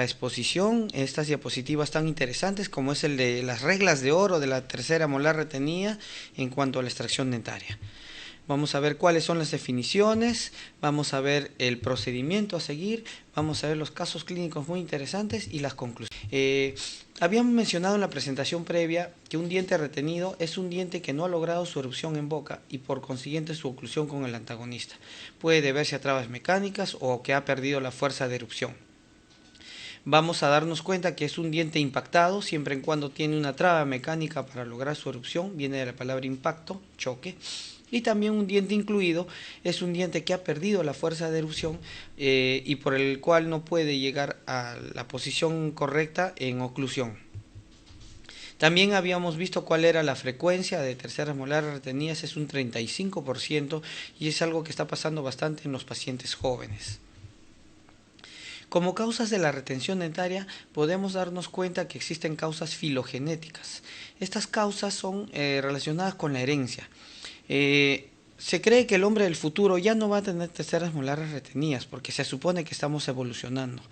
nuestra exposición estas diapositivas tan interesantes como es el de las reglas de oro de la tercera molar retenida en cuanto a la extracción dentaria. Vamos a ver cuáles son las definiciones, vamos a ver el procedimiento a seguir, vamos a ver los casos clínicos muy interesantes y las conclusiones. Habíamos mencionado en la presentación previa que un diente retenido es un diente que no ha logrado su erupción en boca y por consiguiente su oclusión con el antagonista. Puede deberse a trabas mecánicas o que ha perdido la fuerza de erupción. Vamos a darnos cuenta que es un diente impactado siempre en cuando tiene una traba mecánica para lograr su erupción, viene de la palabra impacto, choque. Y también un diente incluido es un diente que ha perdido la fuerza de erupción y por el cual no puede llegar a la posición correcta en oclusión. También habíamos visto cuál era la frecuencia de terceras molares retenidas, es un 35% y es algo que está pasando bastante en los pacientes jóvenes. Como causas de la retención dentaria podemos darnos cuenta que existen causas filogenéticas. Estas causas son relacionadas con la herencia. Se cree que el hombre del futuro ya no va a tener terceras molares retenidas porque se supone que estamos evolucionando.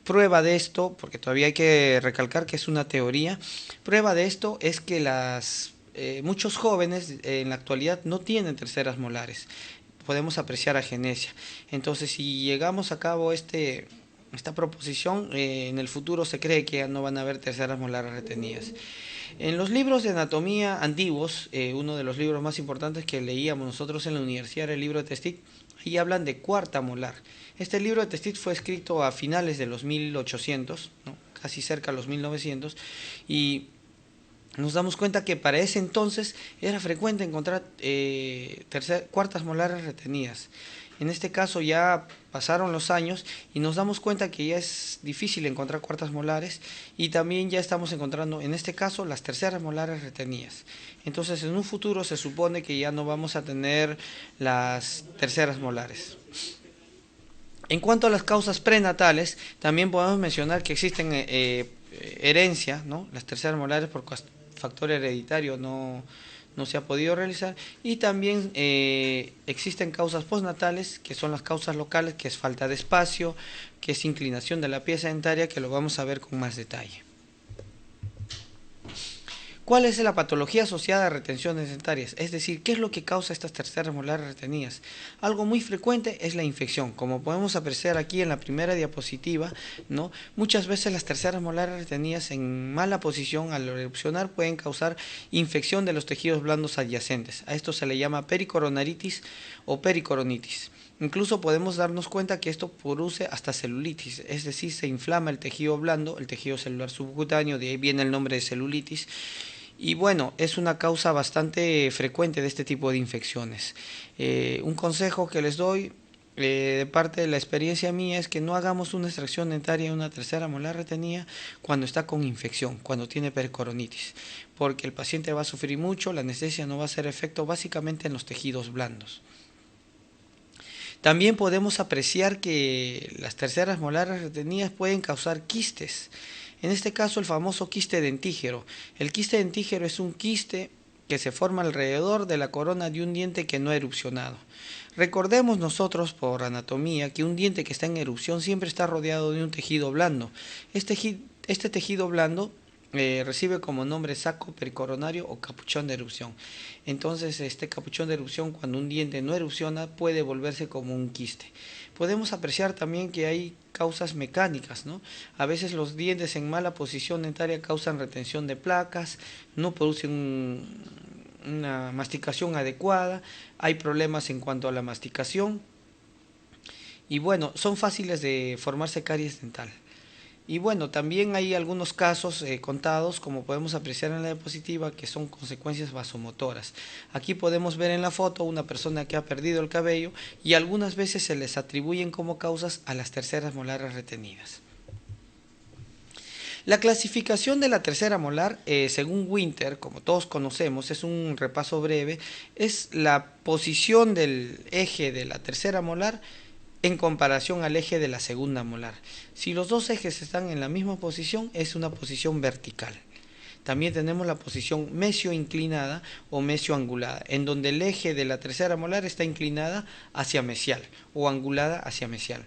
Prueba de esto, porque todavía hay que recalcar que es una teoría, prueba de esto es que muchos jóvenes en la actualidad no tienen terceras molares. Podemos apreciar agenesia. Entonces, si llegamos a cabo esta proposición, en el futuro se cree que ya no van a haber terceras molares retenidas. En los libros de anatomía antiguos, uno de los libros más importantes que leíamos nosotros en la universidad era el libro de Testit, y hablan de cuarta molar. Este libro de Testit fue escrito a finales de los 1800, ¿no? Casi cerca de los 1900, y nos damos cuenta que para ese entonces era frecuente encontrar cuartas molares retenidas. En este caso ya pasaron los años y nos damos cuenta que ya es difícil encontrar cuartas molares y también ya estamos encontrando, en este caso, las terceras molares retenidas. Entonces, en un futuro se supone que ya no vamos a tener las terceras molares. En cuanto a las causas prenatales, también podemos mencionar que existen herencia, ¿no? Las terceras molares por factor hereditario no se ha podido realizar, y también existen causas postnatales, que son las causas locales, que es falta de espacio, que es inclinación de la pieza dentaria, que lo vamos a ver con más detalle. ¿Cuál es la patología asociada a retenciones dentarias? Es decir, ¿qué es lo que causa estas terceras molares retenidas? Algo muy frecuente es la infección. Como podemos apreciar aquí en la primera diapositiva, ¿no? Muchas veces las terceras molares retenidas en mala posición al erupcionar pueden causar infección de los tejidos blandos adyacentes. A esto se le llama pericoronaritis o pericoronitis. Incluso podemos darnos cuenta que esto produce hasta celulitis, es decir, se inflama el tejido blando, el tejido celular subcutáneo, de ahí viene el nombre de celulitis. Y bueno, es una causa bastante frecuente de este tipo de infecciones. Un consejo que les doy de parte de la experiencia mía es que no hagamos una extracción dentaria de una tercera molar retenida cuando está con infección, cuando tiene pericoronitis, porque el paciente va a sufrir mucho, la anestesia no va a hacer efecto básicamente en los tejidos blandos. También podemos apreciar que las terceras molares retenidas pueden causar quistes. En este caso, el famoso quiste dentígero. El quiste dentígero es un quiste que se forma alrededor de la corona de un diente que no ha erupcionado. Recordemos nosotros por anatomía que un diente que está en erupción siempre está rodeado de un tejido blando. Este tejido blando recibe como nombre saco pericoronario o capuchón de erupción. Entonces, este capuchón de erupción, cuando un diente no erupciona, puede volverse como un quiste. Podemos apreciar también que hay causas mecánicas, ¿no? A veces los dientes en mala posición dentaria causan retención de placas, no producen una masticación adecuada, hay problemas en cuanto a la masticación y bueno, son fáciles de formarse caries dental. Y bueno, también hay algunos casos contados, como podemos apreciar en la diapositiva, que son consecuencias vasomotoras. Aquí podemos ver en la foto una persona que ha perdido el cabello y algunas veces se les atribuyen como causas a las terceras molares retenidas. La clasificación de la tercera molar, según Winter, como todos conocemos, es un repaso breve, es la posición del eje de la tercera molar en comparación al eje de la segunda molar. Si los dos ejes están en la misma posición, es una posición vertical. También tenemos la posición mesio-inclinada o mesio-angulada, en donde el eje de la tercera molar está inclinada hacia mesial o angulada hacia mesial.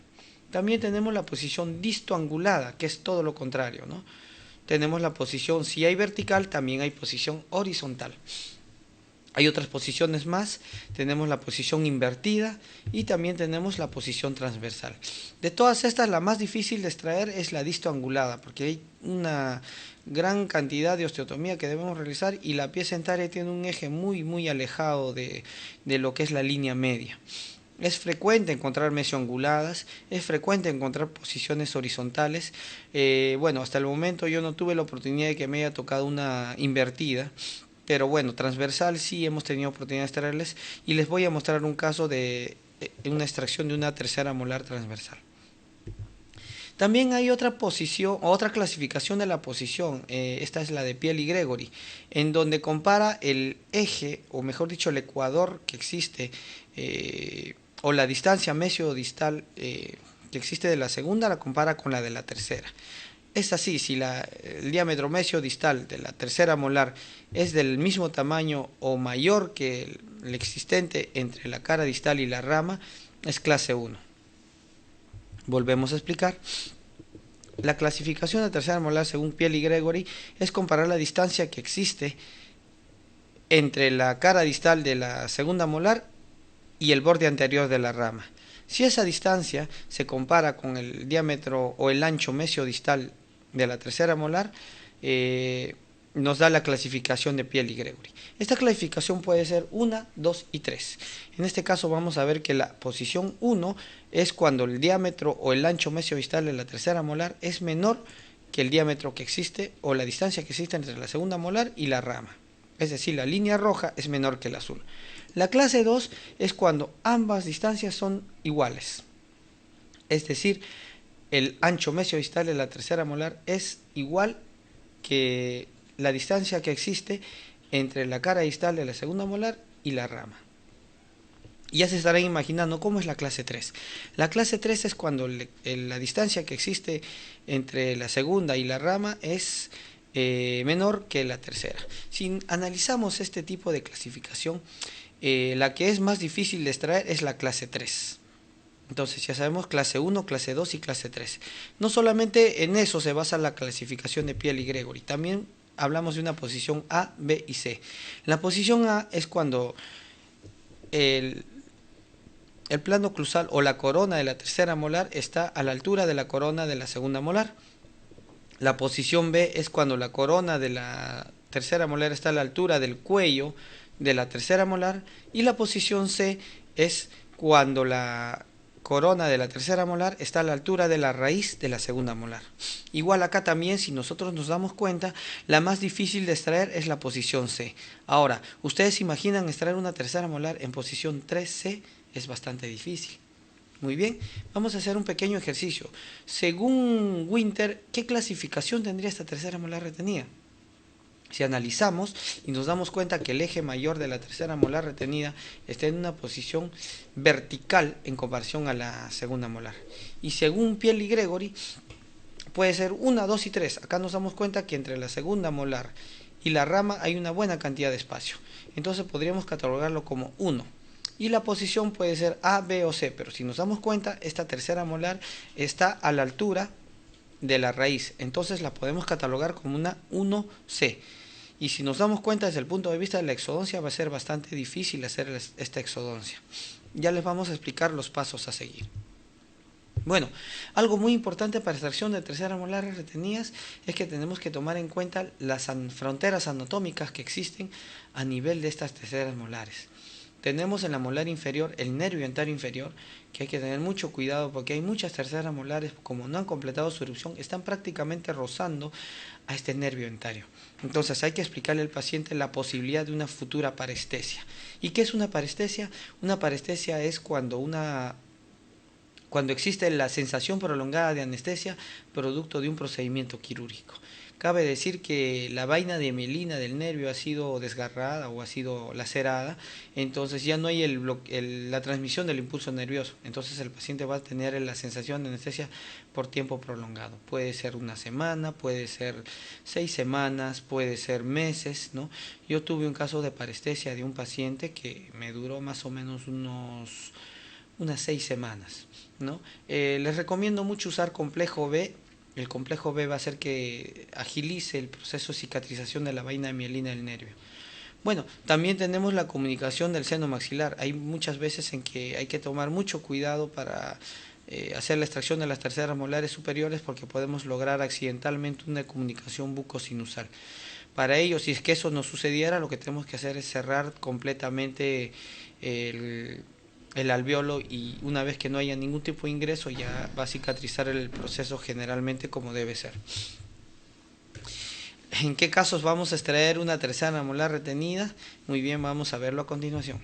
También tenemos la posición distoangulada, que es todo lo contrario, ¿no? Tenemos la posición, si hay vertical, también hay posición horizontal. Hay otras posiciones más, tenemos la posición invertida y también tenemos la posición transversal. De todas estas, la más difícil de extraer es la distoangulada, porque hay una gran cantidad de osteotomía que debemos realizar y la pieza entaria tiene un eje muy alejado de lo que es la línea media. Es frecuente encontrar mesioanguladas, es frecuente encontrar posiciones horizontales. Bueno, hasta el momento yo no tuve la oportunidad de que me haya tocado una invertida, pero bueno, transversal sí hemos tenido oportunidad de extraerles y les voy a mostrar un caso de una extracción de una tercera molar transversal. También hay otra posición, otra clasificación de la posición, esta es la de Piel y Gregory, en donde compara el eje, o mejor dicho, el ecuador que existe, o la distancia mesio-distal que existe de la segunda, la compara con la de la tercera. Es así, si el diámetro mesio-distal de la tercera molar es del mismo tamaño o mayor que el existente entre la cara distal y la rama, es clase 1. Volvemos a explicar. La clasificación de tercera molar según Piel y Gregory es comparar la distancia que existe entre la cara distal de la segunda molar y el borde anterior de la rama. Si esa distancia se compara con el diámetro o el ancho mesio-distal de la tercera molar, nos da la clasificación de Piel y Gregory. Esta clasificación puede ser 1, 2 y 3. En este caso vamos a ver que la posición 1 es cuando el diámetro o el ancho mesio-distal de la tercera molar es menor que el diámetro que existe o la distancia que existe entre la segunda molar y la rama. Es decir, la línea roja es menor que el azul. La clase 2 es cuando ambas distancias son iguales. Es decir, el ancho mesio-distal de la tercera molar es igual que la distancia que existe entre la cara distal de la segunda molar y la rama. Ya se estarán imaginando cómo es la clase 3. La clase 3 es cuando la distancia que existe entre la segunda y la rama es menor que la tercera. Si analizamos este tipo de clasificación, la que es más difícil de extraer es la clase 3. Entonces ya sabemos clase 1, clase 2 y clase 3. No solamente en eso se basa la clasificación de Piel y Gregory, también hablamos de una posición A, B y C. La posición A es cuando el plano oclusal o la corona de la tercera molar está a la altura de la corona de la segunda molar. La posición B es cuando la corona de la tercera molar está a la altura del cuello de la tercera molar. Y la posición C es cuando la corona de la tercera molar está a la altura de la raíz de la segunda molar. Igual acá también, si nosotros nos damos cuenta, la más difícil de extraer es la posición C. Ahora, ¿ustedes imaginan extraer una tercera molar en posición 3C? Es bastante difícil. Muy bien, vamos a hacer un pequeño ejercicio. Según Winter, ¿qué clasificación tendría esta tercera molar retenida? Si analizamos y nos damos cuenta que el eje mayor de la tercera molar retenida está en una posición vertical en comparación a la segunda molar. Y según Piel y Gregory, puede ser 1, 2 y 3. Acá nos damos cuenta que entre la segunda molar y la rama hay una buena cantidad de espacio. Entonces podríamos catalogarlo como 1. Y la posición puede ser A, B o C, pero si nos damos cuenta, esta tercera molar está a la altura de la raíz, entonces la podemos catalogar como una 1C. Y si nos damos cuenta desde el punto de vista de la exodoncia, va a ser bastante difícil hacer esta exodoncia. Ya les vamos a explicar los pasos a seguir. Bueno, algo muy importante para extracción de tercera molares retenidas es que tenemos que tomar en cuenta las fronteras anatómicas que existen a nivel de estas terceras molares. Tenemos en la molar inferior el nervio dentario inferior, que hay que tener mucho cuidado porque hay muchas terceras molares, como no han completado su erupción, están prácticamente rozando a este nervio dentario. Entonces hay que explicarle al paciente la posibilidad de una futura parestesia. ¿Y qué es una parestesia? Una parestesia es cuando existe la sensación prolongada de anestesia producto de un procedimiento quirúrgico. Cabe decir que la vaina de mielina del nervio ha sido desgarrada o ha sido lacerada, entonces ya no hay la transmisión del impulso nervioso, entonces el paciente va a tener la sensación de anestesia por tiempo prolongado. Puede ser una semana, puede ser 6 semanas, puede ser meses, ¿no? Yo tuve un caso de parestesia de un paciente que me duró más o menos unas 6 semanas, ¿no? Les recomiendo mucho usar complejo B. El complejo B va a hacer que agilice el proceso de cicatrización de la vaina de mielina del nervio. Bueno, también tenemos la comunicación del seno maxilar. Hay muchas veces en que hay que tomar mucho cuidado para hacer la extracción de las terceras molares superiores, porque podemos lograr accidentalmente una comunicación bucosinusal. Para ello, si es que eso no sucediera, lo que tenemos que hacer es cerrar completamente el alveolo, y una vez que no haya ningún tipo de ingreso ya va a cicatrizar el proceso generalmente como debe ser. ¿En qué casos vamos a extraer una tercera molar retenida? Muy bien, vamos a verlo a continuación.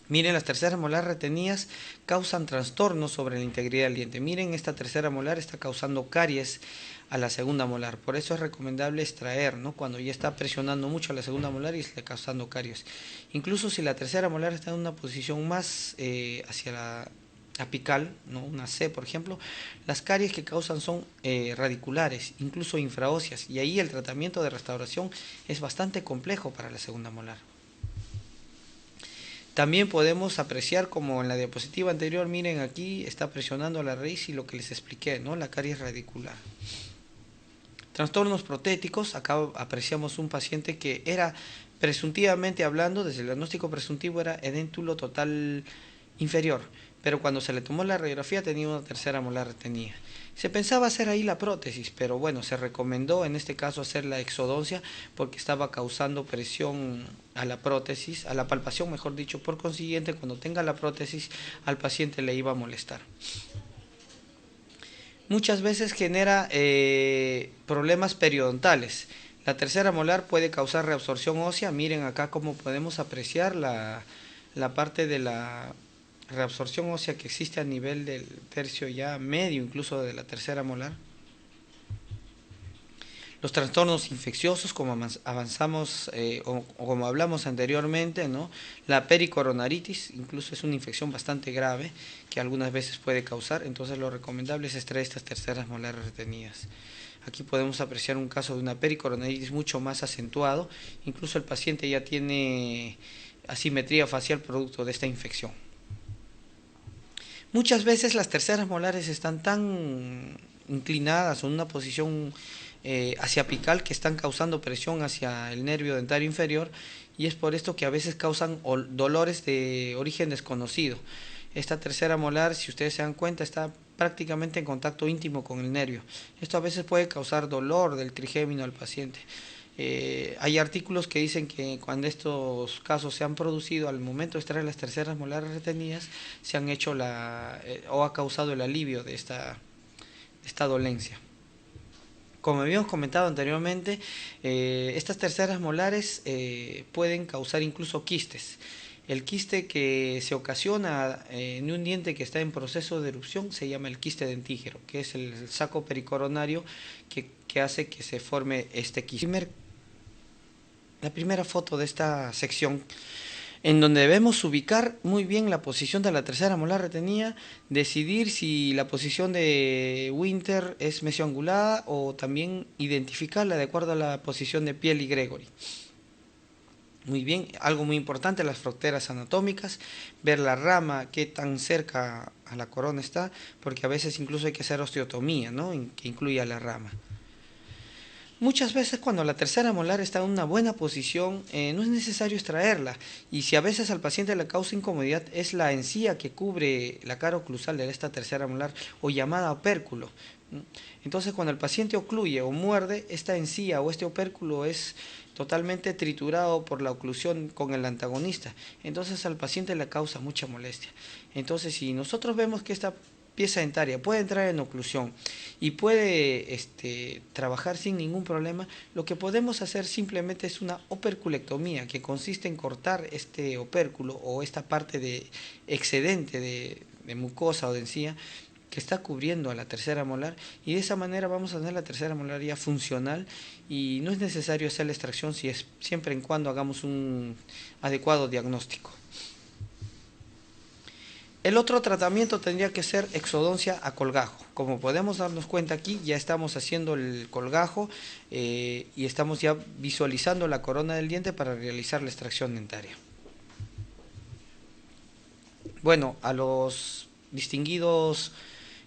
Miren, las terceras molar retenidas causan trastornos sobre la integridad del diente. Miren, esta tercera molar está causando caries a la segunda molar. Por eso es recomendable extraer, ¿no? Cuando ya está presionando mucho a la segunda molar y está causando caries. Incluso si la tercera molar está en una posición más hacia la apical, ¿no? Una C, por ejemplo, las caries que causan son radiculares, incluso infraóseas. Y ahí el tratamiento de restauración es bastante complejo para la segunda molar. También podemos apreciar, como en la diapositiva anterior, miren, aquí está presionando la raíz y lo que les expliqué, ¿no? La caries radicular. Trastornos protéticos, acá apreciamos un paciente que era, presuntivamente hablando, desde el diagnóstico presuntivo, era edéntulo total inferior, pero cuando se le tomó la radiografía tenía una tercera molar retenida. Se pensaba hacer ahí la prótesis, pero bueno, se recomendó en este caso hacer la exodoncia porque estaba causando presión a la prótesis, a la palpación mejor dicho. Por consiguiente, cuando tenga la prótesis, al paciente le iba a molestar. Muchas veces genera problemas periodontales. La tercera molar puede causar reabsorción ósea. Miren acá cómo podemos apreciar la parte de la reabsorción ósea que existe a nivel del tercio ya medio, incluso de la tercera molar. Los trastornos infecciosos, como avanzamos o como hablamos anteriormente, ¿no? La pericoronaritis, incluso es una infección bastante grave que algunas veces puede causar, entonces lo recomendable es extraer estas terceras molares retenidas. Aquí podemos apreciar un caso de una pericoronaritis mucho más acentuado, incluso el paciente ya tiene asimetría facial producto de esta infección. Muchas veces las terceras molares están tan inclinadas o en una posición hacia apical que están causando presión hacia el nervio dentario inferior, y es por esto que a veces causan dolores de origen desconocido. Esta tercera molar, si ustedes se dan cuenta, está prácticamente en contacto íntimo con el nervio. Esto a veces puede causar dolor del trigémino al paciente. Hay artículos que dicen que cuando estos casos se han producido al momento de extraer las terceras molares retenidas, se han hecho o ha causado el alivio de esta dolencia. Como habíamos comentado anteriormente, estas terceras molares pueden causar incluso quistes. El quiste que se ocasiona en un diente que está en proceso de erupción se llama el quiste dentígero, que es el saco pericoronario que hace que se forme este quiste. La primera foto de esta sección, en donde debemos ubicar muy bien la posición de la tercera molar retenida, decidir si la posición de Winter es mesioangulada o también identificarla de acuerdo a la posición de Piel y Gregory. Muy bien, algo muy importante, las fronteras anatómicas, ver la rama, qué tan cerca a la corona está, porque a veces incluso hay que hacer osteotomía, ¿no? Que incluya la rama. Muchas veces cuando la tercera molar está en una buena posición, no es necesario extraerla, y si a veces al paciente le causa incomodidad es la encía que cubre la cara oclusal de esta tercera molar, o llamada opérculo. Entonces cuando el paciente ocluye o muerde, esta encía o este opérculo es totalmente triturado por la oclusión con el antagonista, entonces al paciente le causa mucha molestia. Entonces si nosotros vemos que esta pieza dentaria puede entrar en oclusión y puede trabajar sin ningún problema, lo que podemos hacer simplemente es una operculectomía, que consiste en cortar este opérculo o esta parte de excedente de mucosa o de encía que está cubriendo a la tercera molar, y de esa manera vamos a tener la tercera molar ya funcional, y no es necesario hacer la extracción siempre en cuando hagamos un adecuado diagnóstico. El otro tratamiento tendría que ser exodoncia a colgajo. Como podemos darnos cuenta aquí, ya estamos haciendo el colgajo y estamos ya visualizando la corona del diente para realizar la extracción dentaria. Bueno, a los distinguidos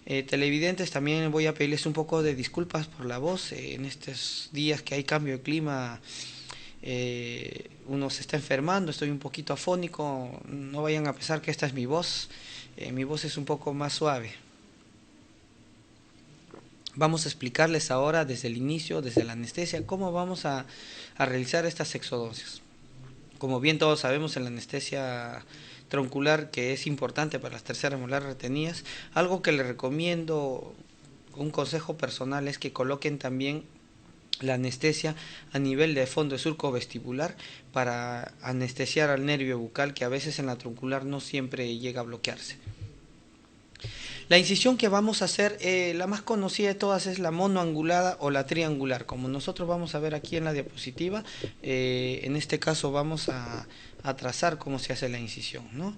televidentes también voy a pedirles un poco de disculpas por la voz. En estos días que hay cambio de clima, uno se está enfermando, estoy un poquito afónico, no vayan a pensar que esta es mi voz es un poco más suave. Vamos a explicarles ahora desde el inicio, desde la anestesia, cómo vamos a realizar estas exodoncias. Como bien todos sabemos, en la anestesia troncular, que es importante para las terceras molares retenidas, algo que les recomiendo, un consejo personal, es que coloquen también la anestesia a nivel de fondo de surco vestibular para anestesiar al nervio bucal, que a veces en la troncular no siempre llega a bloquearse. La incisión que vamos a hacer, la más conocida de todas, es la monoangulada o la triangular. Como nosotros vamos a ver aquí en la diapositiva, en este caso vamos a trazar cómo se hace la incisión, ¿no?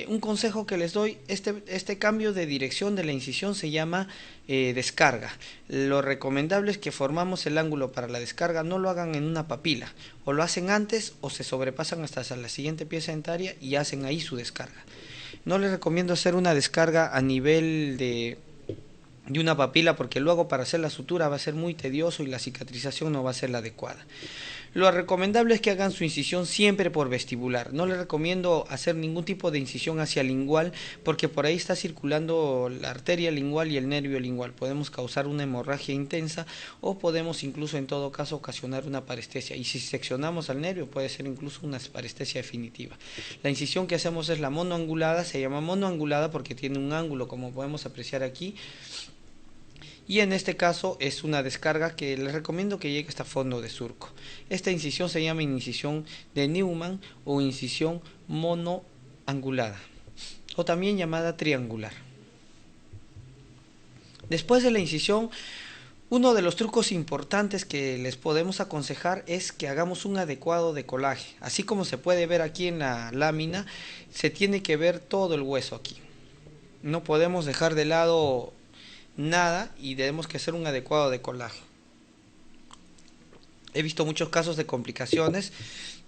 Un consejo que les doy, este cambio de dirección de la incisión se llama descarga. Lo recomendable es que formamos el ángulo para la descarga, no lo hagan en una papila, o lo hacen antes o se sobrepasan hasta la siguiente pieza dentaria y hacen ahí su descarga. No les recomiendo hacer una descarga a nivel de una papila, porque luego para hacer la sutura va a ser muy tedioso y la cicatrización no va a ser la adecuada. Lo recomendable es que hagan su incisión siempre por vestibular. No les recomiendo hacer ningún tipo de incisión hacia lingual, porque por ahí está circulando la arteria lingual y el nervio lingual. Podemos causar una hemorragia intensa o podemos incluso en todo caso ocasionar una parestesia. Y si seccionamos al nervio puede ser incluso una parestesia definitiva. La incisión que hacemos es la monoangulada, se llama monoangulada porque tiene un ángulo, como podemos apreciar aquí. Y en este caso es una descarga que les recomiendo que llegue hasta fondo de surco. Esta incisión se llama incisión de Neumann o incisión monoangulada, o también llamada triangular. Después de la incisión, uno de los trucos importantes que les podemos aconsejar es que hagamos un adecuado decolaje. Así como se puede ver aquí en la lámina, se tiene que ver todo el hueso aquí. No podemos dejar de lado nada y debemos que hacer un adecuado decolaje. He visto muchos casos de complicaciones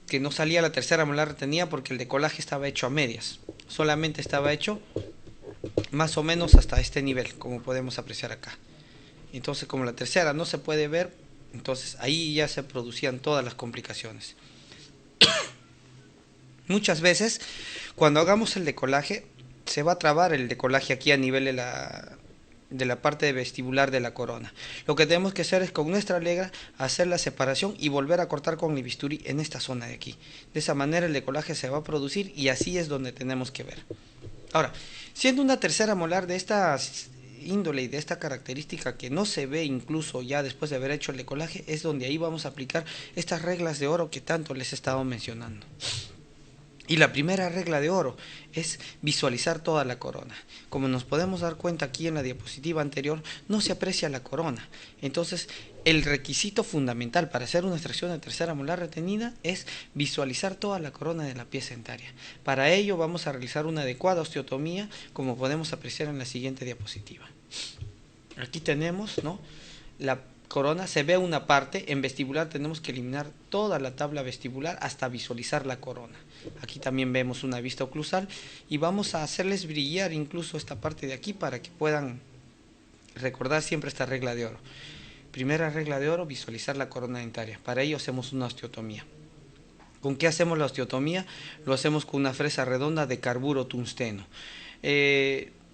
que no salía la tercera molar retenida porque el decolaje estaba hecho a medias, solamente estaba hecho más o menos hasta este nivel, como podemos apreciar acá. Entonces, como la tercera no se puede ver, entonces ahí ya se producían todas las complicaciones. Muchas veces cuando hagamos el decolaje se va a trabar el decolaje aquí a nivel de la parte vestibular de la corona. Lo que tenemos que hacer es con nuestra lega hacer la separación y volver a cortar con el bisturí en esta zona de aquí. De esa manera el decolaje se va a producir y así es donde tenemos que ver. Ahora, siendo una tercera molar de esta índole y de esta característica que no se ve incluso ya después de haber hecho el decolaje, es donde ahí vamos a aplicar estas reglas de oro que tanto les he estado mencionando. Y la primera regla de oro es visualizar toda la corona. Como nos podemos dar cuenta aquí en la diapositiva anterior, no se aprecia la corona. Entonces, el requisito fundamental para hacer una extracción de tercera molar retenida es visualizar toda la corona de la pieza dentaria. Para ello vamos a realizar una adecuada osteotomía, como podemos apreciar en la siguiente diapositiva. Aquí tenemos, ¿no?, la corona, se ve una parte. En vestibular tenemos que eliminar toda la tabla vestibular hasta visualizar la corona. Aquí también vemos una vista oclusal y vamos a hacerles brillar incluso esta parte de aquí para que puedan recordar siempre esta regla de oro. Primera regla de oro, visualizar la corona dentaria. Para ello hacemos una osteotomía. ¿Con qué hacemos la osteotomía? Lo hacemos con una fresa redonda de carburo tungsteno.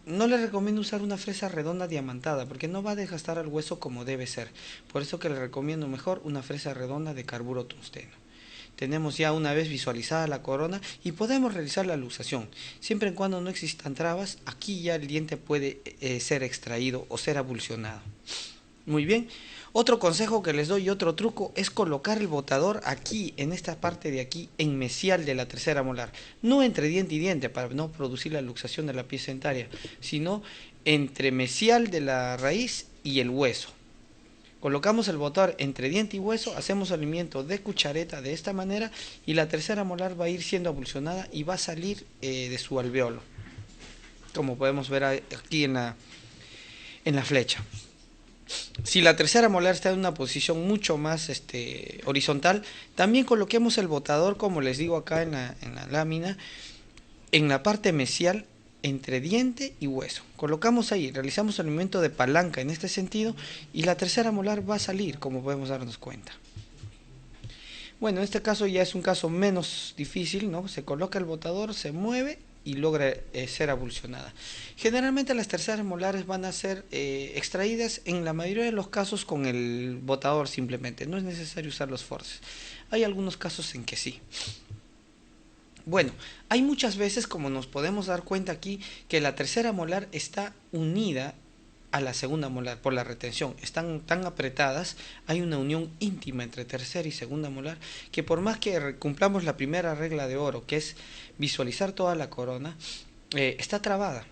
No les recomiendo usar una fresa redonda diamantada porque no va a desgastar al hueso como debe ser. Por eso que les recomiendo mejor una fresa redonda de carburo tungsteno. Tenemos ya una vez visualizada la corona y podemos realizar la luxación. Siempre y cuando no existan trabas, aquí ya el diente puede ser extraído o ser abulsionado. Muy bien. Otro consejo que les doy y otro truco es colocar el botador aquí, en esta parte de aquí, en mesial de la tercera molar. No entre diente y diente para no producir la luxación de la pieza dentaria, sino entre mesial de la raíz y el hueso. Colocamos el botador entre diente y hueso, hacemos alimento de cuchareta de esta manera y la tercera molar va a ir siendo abulsionada y va a salir de su alveolo, como podemos ver aquí en la flecha. Si la tercera molar está en una posición mucho más horizontal, también coloquemos el botador, como les digo acá en la lámina, en la parte mesial entre diente y hueso. Colocamos ahí, realizamos el movimiento de palanca en este sentido y la tercera molar va a salir, como podemos darnos cuenta. Bueno, en este caso ya es un caso menos difícil, ¿no? Se coloca el botador, se mueve y logra ser abulsionada. Generalmente las terceras molares van a ser extraídas en la mayoría de los casos con el botador simplemente, no es necesario usar los forceps. Hay algunos casos en que sí. Bueno, hay muchas veces, como nos podemos dar cuenta aquí, que la tercera molar está unida a la segunda molar por la retención. Están tan apretadas, hay una unión íntima entre tercera y segunda molar, que por más que cumplamos la primera regla de oro, que es visualizar toda la corona, está trabada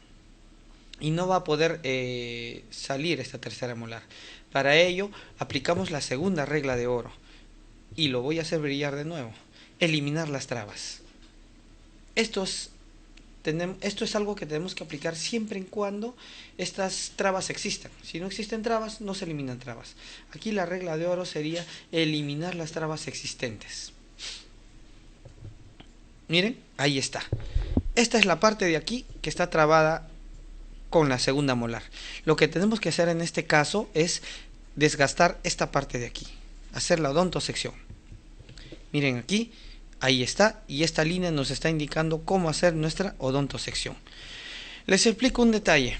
y no va a poder salir esta tercera molar. Para ello, aplicamos la segunda regla de oro y lo voy a hacer brillar de nuevo. Eliminar las trabas. Esto es algo que tenemos que aplicar siempre y cuando estas trabas existan. Si no existen trabas, no se eliminan trabas. Aquí la regla de oro sería eliminar las trabas existentes. Miren, ahí está. Esta es la parte de aquí que está trabada con la segunda molar. Lo que tenemos que hacer en este caso es desgastar esta parte de aquí, hacer la odontosección. Miren aquí. Ahí está, y esta línea nos está indicando cómo hacer nuestra odontosección. Les explico un detalle.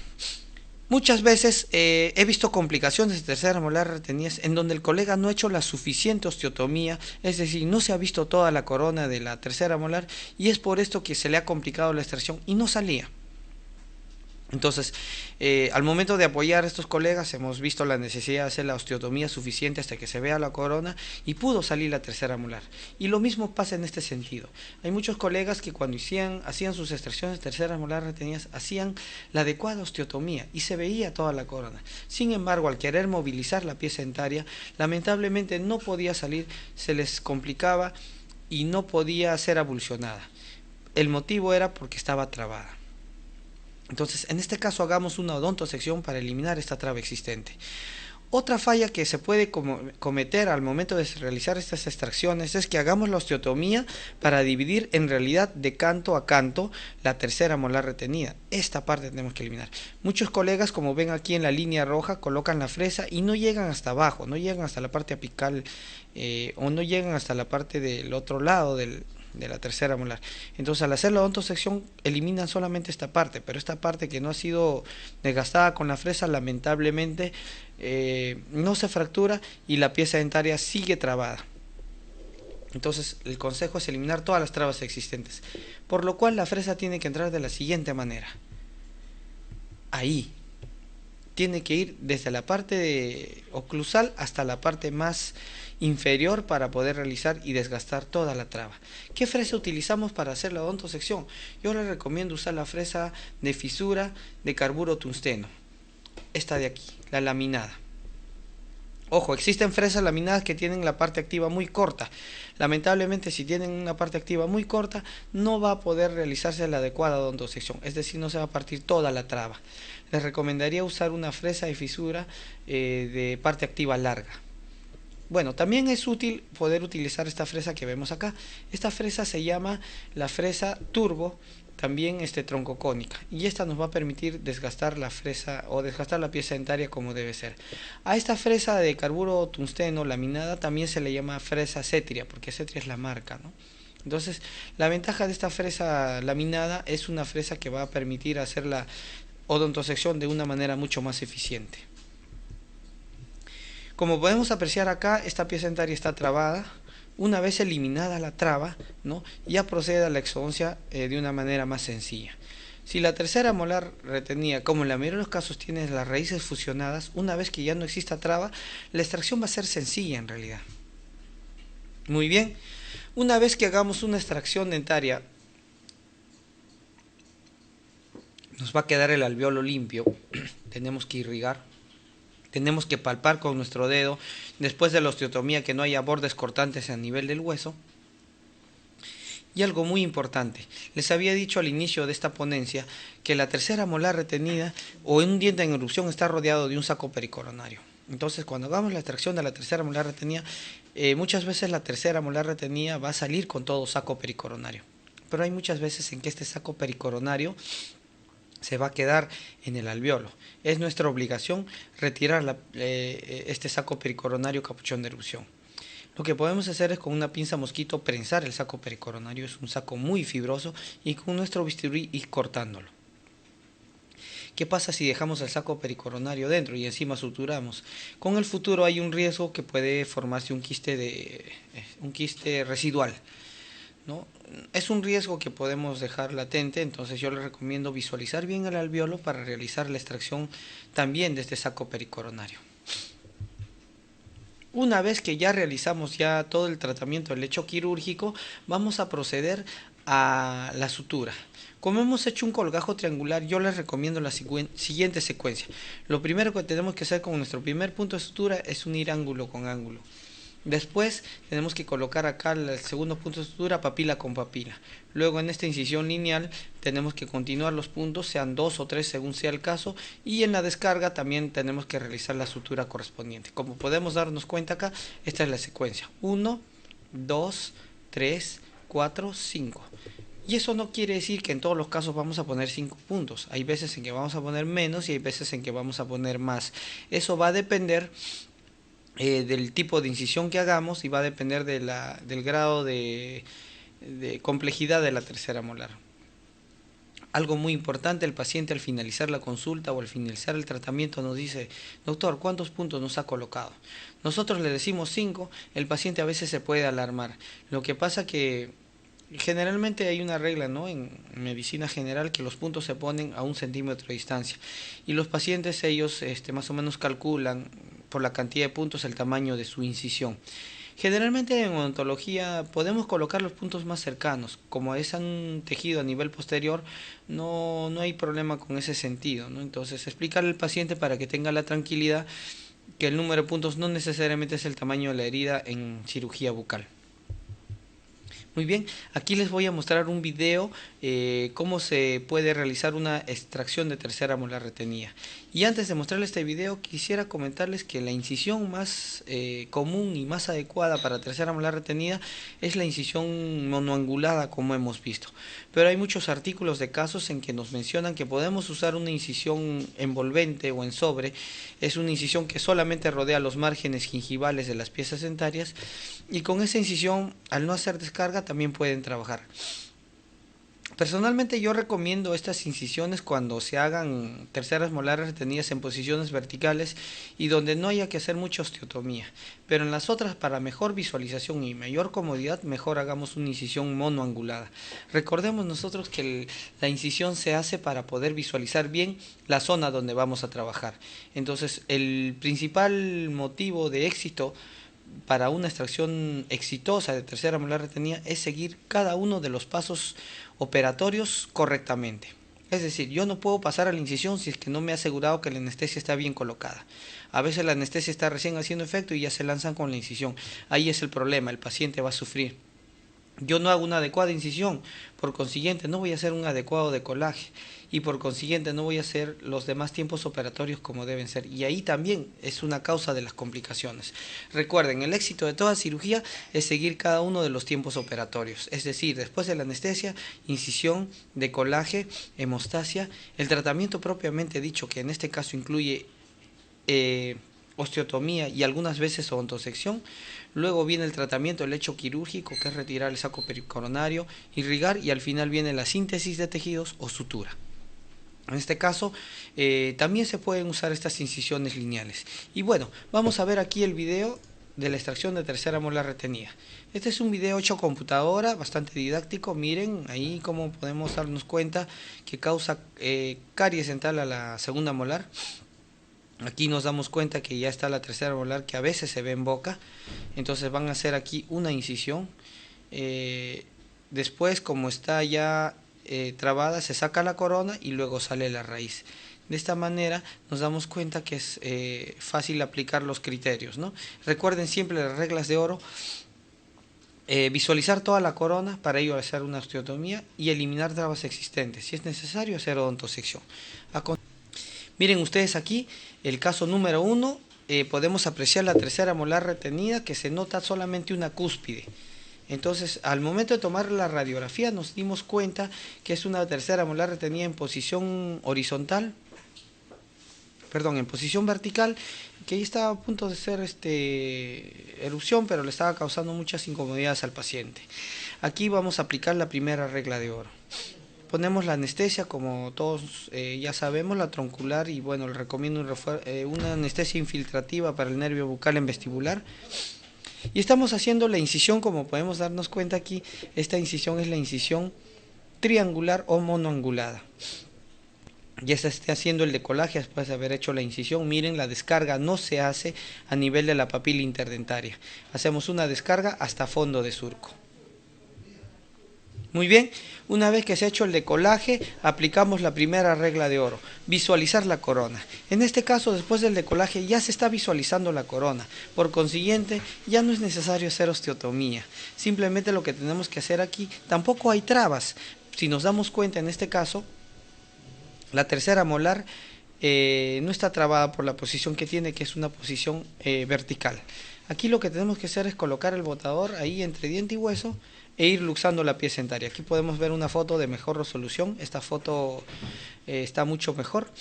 Muchas veces he visto complicaciones de tercera molar retenidas en donde el colega no ha hecho la suficiente osteotomía, es decir, no se ha visto toda la corona de la tercera molar y es por esto que se le ha complicado la extracción y no salía. Entonces, al momento de apoyar a estos colegas hemos visto la necesidad de hacer la osteotomía suficiente hasta que se vea la corona y pudo salir la tercera molar. Y lo mismo pasa en este sentido. Hay muchos colegas que cuando hacían sus extracciones de tercera molar retenidas, hacían la adecuada osteotomía y se veía toda la corona. Sin embargo, al querer movilizar la pieza dentaria, lamentablemente no podía salir, se les complicaba y no podía ser abulsionada. El motivo era porque estaba trabada. Entonces, en este caso hagamos una odontosección para eliminar esta traba existente. Otra falla que se puede cometer al momento de realizar estas extracciones es que hagamos la osteotomía para dividir en realidad de canto a canto la tercera molar retenida. Esta parte tenemos que eliminar. Muchos colegas, como ven aquí en la línea roja, colocan la fresa y no llegan hasta abajo, no llegan hasta la parte apical o no llegan hasta la parte del otro lado de la tercera molar. Entonces, al hacer la odontosección eliminan solamente esta parte, pero esta parte que no ha sido desgastada con la fresa lamentablemente no se fractura y la pieza dentaria sigue trabada. Entonces el consejo es eliminar todas las trabas existentes, por lo cual la fresa tiene que entrar de la siguiente manera. Ahí tiene que ir desde la parte oclusal hasta la parte más inferior para poder realizar y desgastar toda la traba. ¿Qué fresa utilizamos para hacer la odontosección? Yo les recomiendo usar la fresa de fisura de carburo tungsteno, esta de aquí, la laminada. Ojo, existen fresas laminadas que tienen la parte activa muy corta. Lamentablemente, si tienen una parte activa muy corta, no va a poder realizarse la adecuada odontosección, es decir, no se va a partir toda la traba. Les recomendaría usar una fresa de fisura de parte activa larga. Bueno, también es útil poder utilizar esta fresa que vemos acá. Esta fresa se llama la fresa turbo, también troncocónica, y esta nos va a permitir desgastar la fresa o desgastar la pieza dentaria como debe ser. A esta fresa de carburo tungsteno laminada también se le llama fresa Cetria, porque Cetria es la marca, ¿no? Entonces, la ventaja de esta fresa laminada es una fresa que va a permitir hacer la odontosección de una manera mucho más eficiente. Como podemos apreciar acá, esta pieza dentaria está trabada. Una vez eliminada la traba, ¿no?, ya procede a la exodoncia de una manera más sencilla. Si la tercera molar retenida, como en la mayoría de los casos tiene las raíces fusionadas, una vez que ya no exista traba, la extracción va a ser sencilla en realidad. Muy bien, una vez que hagamos una extracción dentaria, nos va a quedar el alveolo limpio, tenemos que irrigar. Tenemos que palpar con nuestro dedo, después de la osteotomía, que no haya bordes cortantes a nivel del hueso. Y algo muy importante, les había dicho al inicio de esta ponencia que la tercera molar retenida o en un diente en erupción está rodeado de un saco pericoronario. Entonces, cuando hagamos la extracción de la tercera molar retenida, muchas veces la tercera molar retenida va a salir con todo saco pericoronario. pero hay muchas veces en que este saco pericoronario se va a quedar en el alveolo. Es nuestra obligación retirar este saco pericoronario capuchón de erupción. Lo que podemos hacer es con una pinza mosquito prensar el saco pericoronario. Es un saco muy fibroso, y con nuestro bisturí ir cortándolo. ¿Qué pasa si dejamos el saco pericoronario dentro y encima suturamos? Con el futuro hay un riesgo que puede formarse un quiste residual, ¿no? Es un riesgo que podemos dejar latente, entonces yo les recomiendo visualizar bien el alveolo para realizar la extracción también de este saco pericoronario. Una vez que ya realizamos todo el tratamiento del lecho quirúrgico, vamos a proceder a la sutura. Como hemos hecho un colgajo triangular, yo les recomiendo la siguiente secuencia. Lo primero que tenemos que hacer con nuestro primer punto de sutura es unir ángulo con ángulo. Después tenemos que colocar acá el segundo punto de sutura, papila con papila. Luego en esta incisión lineal tenemos que continuar los puntos, sean 2 o 3 según sea el caso, y en la descarga también tenemos que realizar la sutura correspondiente. Como podemos darnos cuenta acá, esta es la secuencia: 1, 2, 3, 4, 5. Y eso no quiere decir que en todos los casos vamos a poner 5 puntos. Hay veces en que vamos a poner menos y hay veces en que vamos a poner más. Eso va a depender del tipo de incisión que hagamos, y va a depender del grado de complejidad de la tercera molar. Algo muy importante: el paciente al finalizar la consulta o al finalizar el tratamiento nos dice: doctor, ¿cuántos puntos nos ha colocado? Nosotros le decimos 5, el paciente a veces se puede alarmar. Lo que pasa que generalmente hay una regla, ¿no?, en medicina general, que los puntos se ponen a 1 centímetro de distancia, y los pacientes ellos más o menos calculan por la cantidad de puntos el tamaño de su incisión. Generalmente en odontología podemos colocar los puntos más cercanos. Como es un tejido a nivel posterior, no hay problema con ese sentido, ¿no? Entonces, explicarle al paciente para que tenga la tranquilidad que el número de puntos no necesariamente es el tamaño de la herida en cirugía bucal. Muy bien, aquí les voy a mostrar un video cómo se puede realizar una extracción de tercera molar retenida. Y antes de mostrarles este video, quisiera comentarles que la incisión más común y más adecuada para tercera molar retenida es la incisión monoangulada, como hemos visto. Pero hay muchos artículos de casos en que nos mencionan que podemos usar una incisión envolvente o en sobre. Es una incisión que solamente rodea los márgenes gingivales de las piezas dentarias, y con esa incisión, al no hacer descarga, también pueden trabajar. Personalmente yo recomiendo estas incisiones cuando se hagan terceras molares retenidas en posiciones verticales y donde no haya que hacer mucha osteotomía. Pero en las otras, para mejor visualización y mayor comodidad, mejor hagamos una incisión monoangulada. Recordemos nosotros que la incisión se hace para poder visualizar bien la zona donde vamos a trabajar. Entonces, el principal motivo de éxito para una extracción exitosa de tercera molar retenida es seguir cada uno de los pasos operatorios correctamente. Es decir, yo no puedo pasar a la incisión si es que no me he asegurado que la anestesia está bien colocada. A veces la anestesia está recién haciendo efecto y ya se lanzan con la incisión. Ahí es el problema, el paciente va a sufrir. Yo no hago una adecuada incisión, por consiguiente no voy a hacer un adecuado decolaje, y por consiguiente no voy a hacer los demás tiempos operatorios como deben ser, y ahí también es una causa de las complicaciones. Recuerden, el éxito de toda cirugía es seguir cada uno de los tiempos operatorios, es decir, después de la anestesia, incisión, decolaje, hemostasia, el tratamiento propiamente dicho, que en este caso incluye osteotomía y algunas veces odontosección. Luego viene el tratamiento del lecho quirúrgico, que es retirar el saco pericoronario, irrigar, y al final viene la síntesis de tejidos o sutura. En este caso también se pueden usar estas incisiones lineales. Y bueno, vamos a ver aquí el video de la extracción de tercera molar retenida. Este es un video hecho a computadora, bastante didáctico. Miren ahí cómo podemos darnos cuenta que causa caries dental a la segunda molar. Aquí nos damos cuenta que ya está la tercera molar, que a veces se ve en boca. Entonces van a hacer aquí una incisión. Después, como está ya trabada, se saca la corona y luego sale la raíz. De esta manera nos damos cuenta que es fácil aplicar los criterios, ¿no? Recuerden siempre las reglas de oro. Visualizar toda la corona, para ello hacer una osteotomía y eliminar trabas existentes. Si es necesario, hacer odontosección. Miren ustedes aquí el caso número 1, podemos apreciar la tercera molar retenida, que se nota solamente una cúspide. Entonces, al momento de tomar la radiografía nos dimos cuenta que es una tercera molar retenida en posición horizontal, perdón, en posición vertical, que ahí estaba a punto de ser erupción, pero le estaba causando muchas incomodidades al paciente. Aquí vamos a aplicar la primera regla de oro. Ponemos la anestesia, como todos ya sabemos, la troncular, y bueno, le recomiendo una anestesia infiltrativa para el nervio bucal en vestibular. Y estamos haciendo la incisión, como podemos darnos cuenta aquí, esta incisión es la incisión triangular o monoangulada. Ya se está haciendo el decolaje después de haber hecho la incisión. Miren, la descarga no se hace a nivel de la papila interdentaria. Hacemos una descarga hasta fondo de surco. Muy bien, una vez que se ha hecho el decolaje, aplicamos la primera regla de oro, visualizar la corona. En este caso, después del decolaje, ya se está visualizando la corona. Por consiguiente, ya no es necesario hacer osteotomía. Simplemente lo que tenemos que hacer aquí, tampoco hay trabas. Si nos damos cuenta, en este caso, la tercera molar no está trabada por la posición que tiene, que es una posición vertical. Aquí lo que tenemos que hacer es colocar el botador ahí entre diente y hueso e ir luxando la pieza dentaria. Aquí podemos ver una foto de mejor resolución. Esta foto está mucho mejor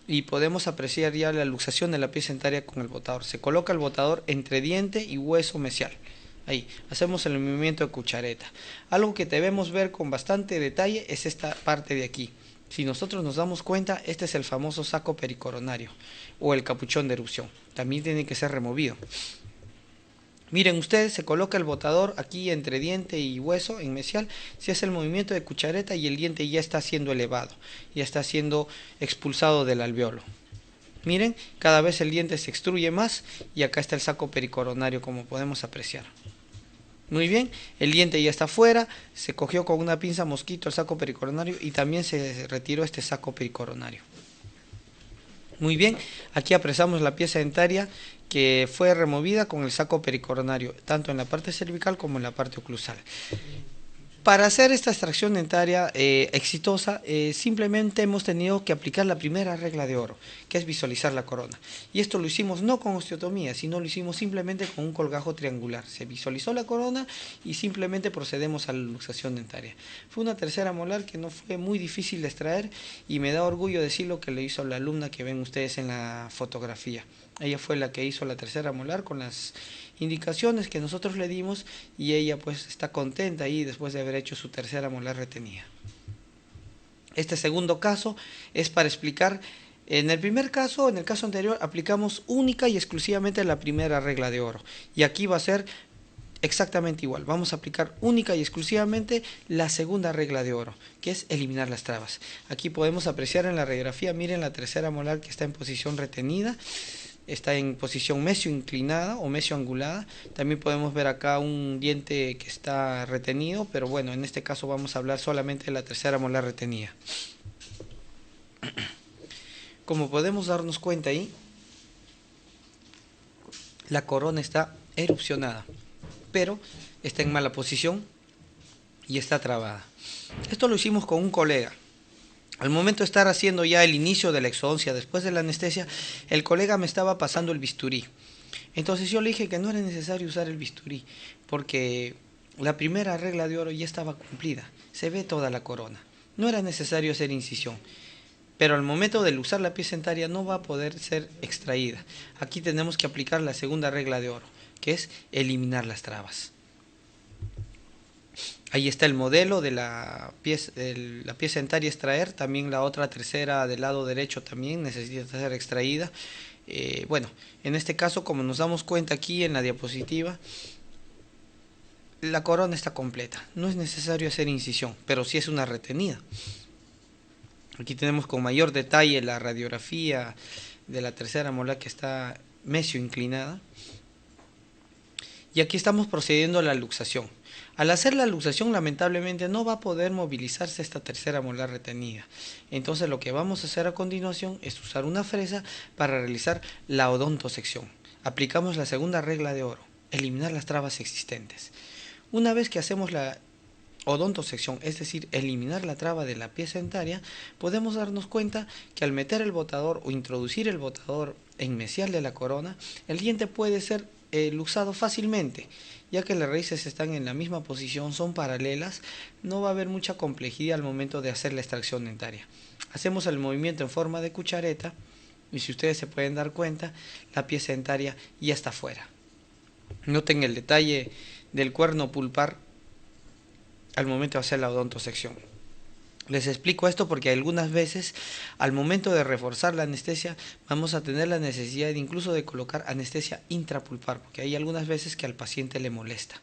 y podemos apreciar ya la luxación de la pieza dentaria con el botador. Se coloca el botador entre diente y hueso mesial. Ahí, hacemos el movimiento de cuchareta. Algo que debemos ver con bastante detalle es esta parte de aquí. Si nosotros nos damos cuenta, este es el famoso saco pericoronario o el capuchón de erupción. También tiene que ser removido. Miren ustedes, se coloca el botador aquí entre diente y hueso en mesial, se hace el movimiento de cuchareta y el diente ya está siendo elevado, ya está siendo expulsado del alveolo. Miren, cada vez el diente se extruye más y acá está el saco pericoronario, como podemos apreciar. Muy bien, el diente ya está fuera, se cogió con una pinza mosquito el saco pericoronario y también se retiró este saco pericoronario. Muy bien, aquí apresamos la pieza dentaria que fue removida con el saco pericoronario, tanto en la parte cervical como en la parte oclusal. Para hacer esta extracción dentaria exitosa, simplemente hemos tenido que aplicar la primera regla de oro, que es visualizar la corona. Y esto lo hicimos no con osteotomía, sino lo hicimos simplemente con un colgajo triangular. Se visualizó la corona y simplemente procedemos a la luxación dentaria. Fue una tercera molar que no fue muy difícil de extraer y me da orgullo decirlo que le hizo la alumna que ven ustedes en la fotografía. Ella fue la que hizo la tercera molar con las indicaciones que nosotros le dimos y ella pues está contenta ahí después de haber hecho su tercera molar retenida. Este segundo caso es para explicar, en el primer caso, en el caso anterior, aplicamos única y exclusivamente la primera regla de oro y aquí va a ser exactamente igual. Vamos a aplicar única y exclusivamente la segunda regla de oro, que es eliminar las trabas. Aquí podemos apreciar en la radiografía, miren la tercera molar que está en posición retenida, está en posición mesio inclinada o mesio angulada. También podemos ver acá un diente que está retenido, pero bueno, en este caso vamos a hablar solamente de la tercera molar retenida. Como podemos darnos cuenta ahí, la corona está erupcionada, pero está en mala posición y está trabada. Esto lo hicimos con un colega. Al momento de estar haciendo ya el inicio de la exodoncia después de la anestesia, el colega me estaba pasando el bisturí. Entonces yo le dije que no era necesario usar el bisturí, porque la primera regla de oro ya estaba cumplida. Se ve toda la corona. No era necesario hacer incisión. Pero al momento de usar la pieza dentaria no va a poder ser extraída. Aquí tenemos que aplicar la segunda regla de oro, que es eliminar las trabas. Ahí está el modelo de la pieza dentaria extraer, también la otra tercera del lado derecho también necesita ser extraída. Bueno, en este caso, como nos damos cuenta aquí en la diapositiva, la corona está completa, no es necesario hacer incisión, pero sí es una retenida. Aquí tenemos con mayor detalle la radiografía de la tercera molar que está mesio inclinada. Y aquí estamos procediendo a la luxación. Al hacer la luxación, lamentablemente no va a poder movilizarse esta tercera molar retenida. Entonces lo que vamos a hacer a continuación es usar una fresa para realizar la odontosección. Aplicamos la segunda regla de oro, eliminar las trabas existentes. Una vez que hacemos la odontosección, es decir, eliminar la traba de la pieza dentaria, podemos darnos cuenta que al meter el botador o introducir el botador en mesial de la corona, el diente puede ser luxado fácilmente, ya que las raíces están en la misma posición, son paralelas, no va a haber mucha complejidad al momento de hacer la extracción dentaria. Hacemos el movimiento en forma de cuchareta y si ustedes se pueden dar cuenta, la pieza dentaria ya está fuera. Noten el detalle del cuerno pulpar al momento de hacer la odontosección. Les explico esto porque algunas veces al momento de reforzar la anestesia vamos a tener la necesidad incluso de colocar anestesia intrapulpar, porque hay algunas veces que al paciente le molesta.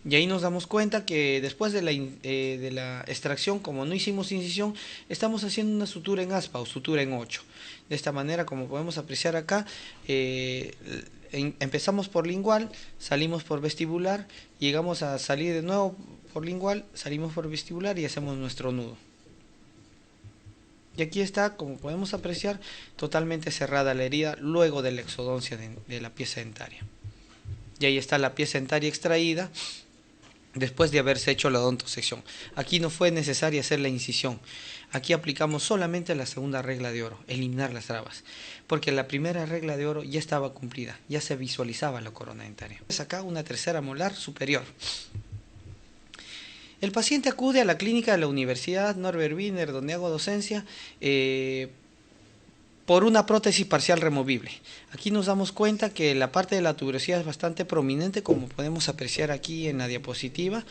Y ahí nos damos cuenta que después de la extracción, como no hicimos incisión, estamos haciendo una sutura en aspa o sutura en 8. De esta manera, como podemos apreciar acá, empezamos por lingual, salimos por vestibular, llegamos a salir de nuevo por lingual, salimos por vestibular y hacemos nuestro nudo. Y aquí está, como podemos apreciar, totalmente cerrada la herida luego de la exodoncia de la pieza dentaria. Y ahí está la pieza dentaria extraída después de haberse hecho la odontosección. Aquí no fue necesaria hacer la incisión. Aquí aplicamos solamente la segunda regla de oro, eliminar las trabas, porque la primera regla de oro ya estaba cumplida, ya se visualizaba la corona dentaria. Es acá una tercera molar superior. El paciente acude a la clínica de la Universidad Norbert Wiener, donde hago docencia, por una prótesis parcial removible. Aquí nos damos cuenta que la parte de la tuberosidad es bastante prominente, como podemos apreciar aquí en la diapositiva.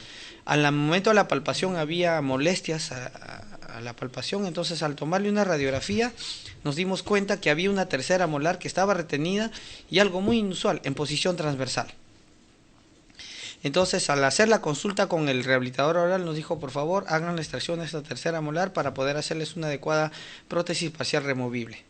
Al momento de la palpación había molestias a la palpación, entonces al tomarle una radiografía nos dimos cuenta que había una tercera molar que estaba retenida y algo muy inusual, en posición transversal. Entonces, al hacer la consulta con el rehabilitador oral, nos dijo, por favor, hagan la extracción de esta tercera molar para poder hacerles una adecuada prótesis parcial removible.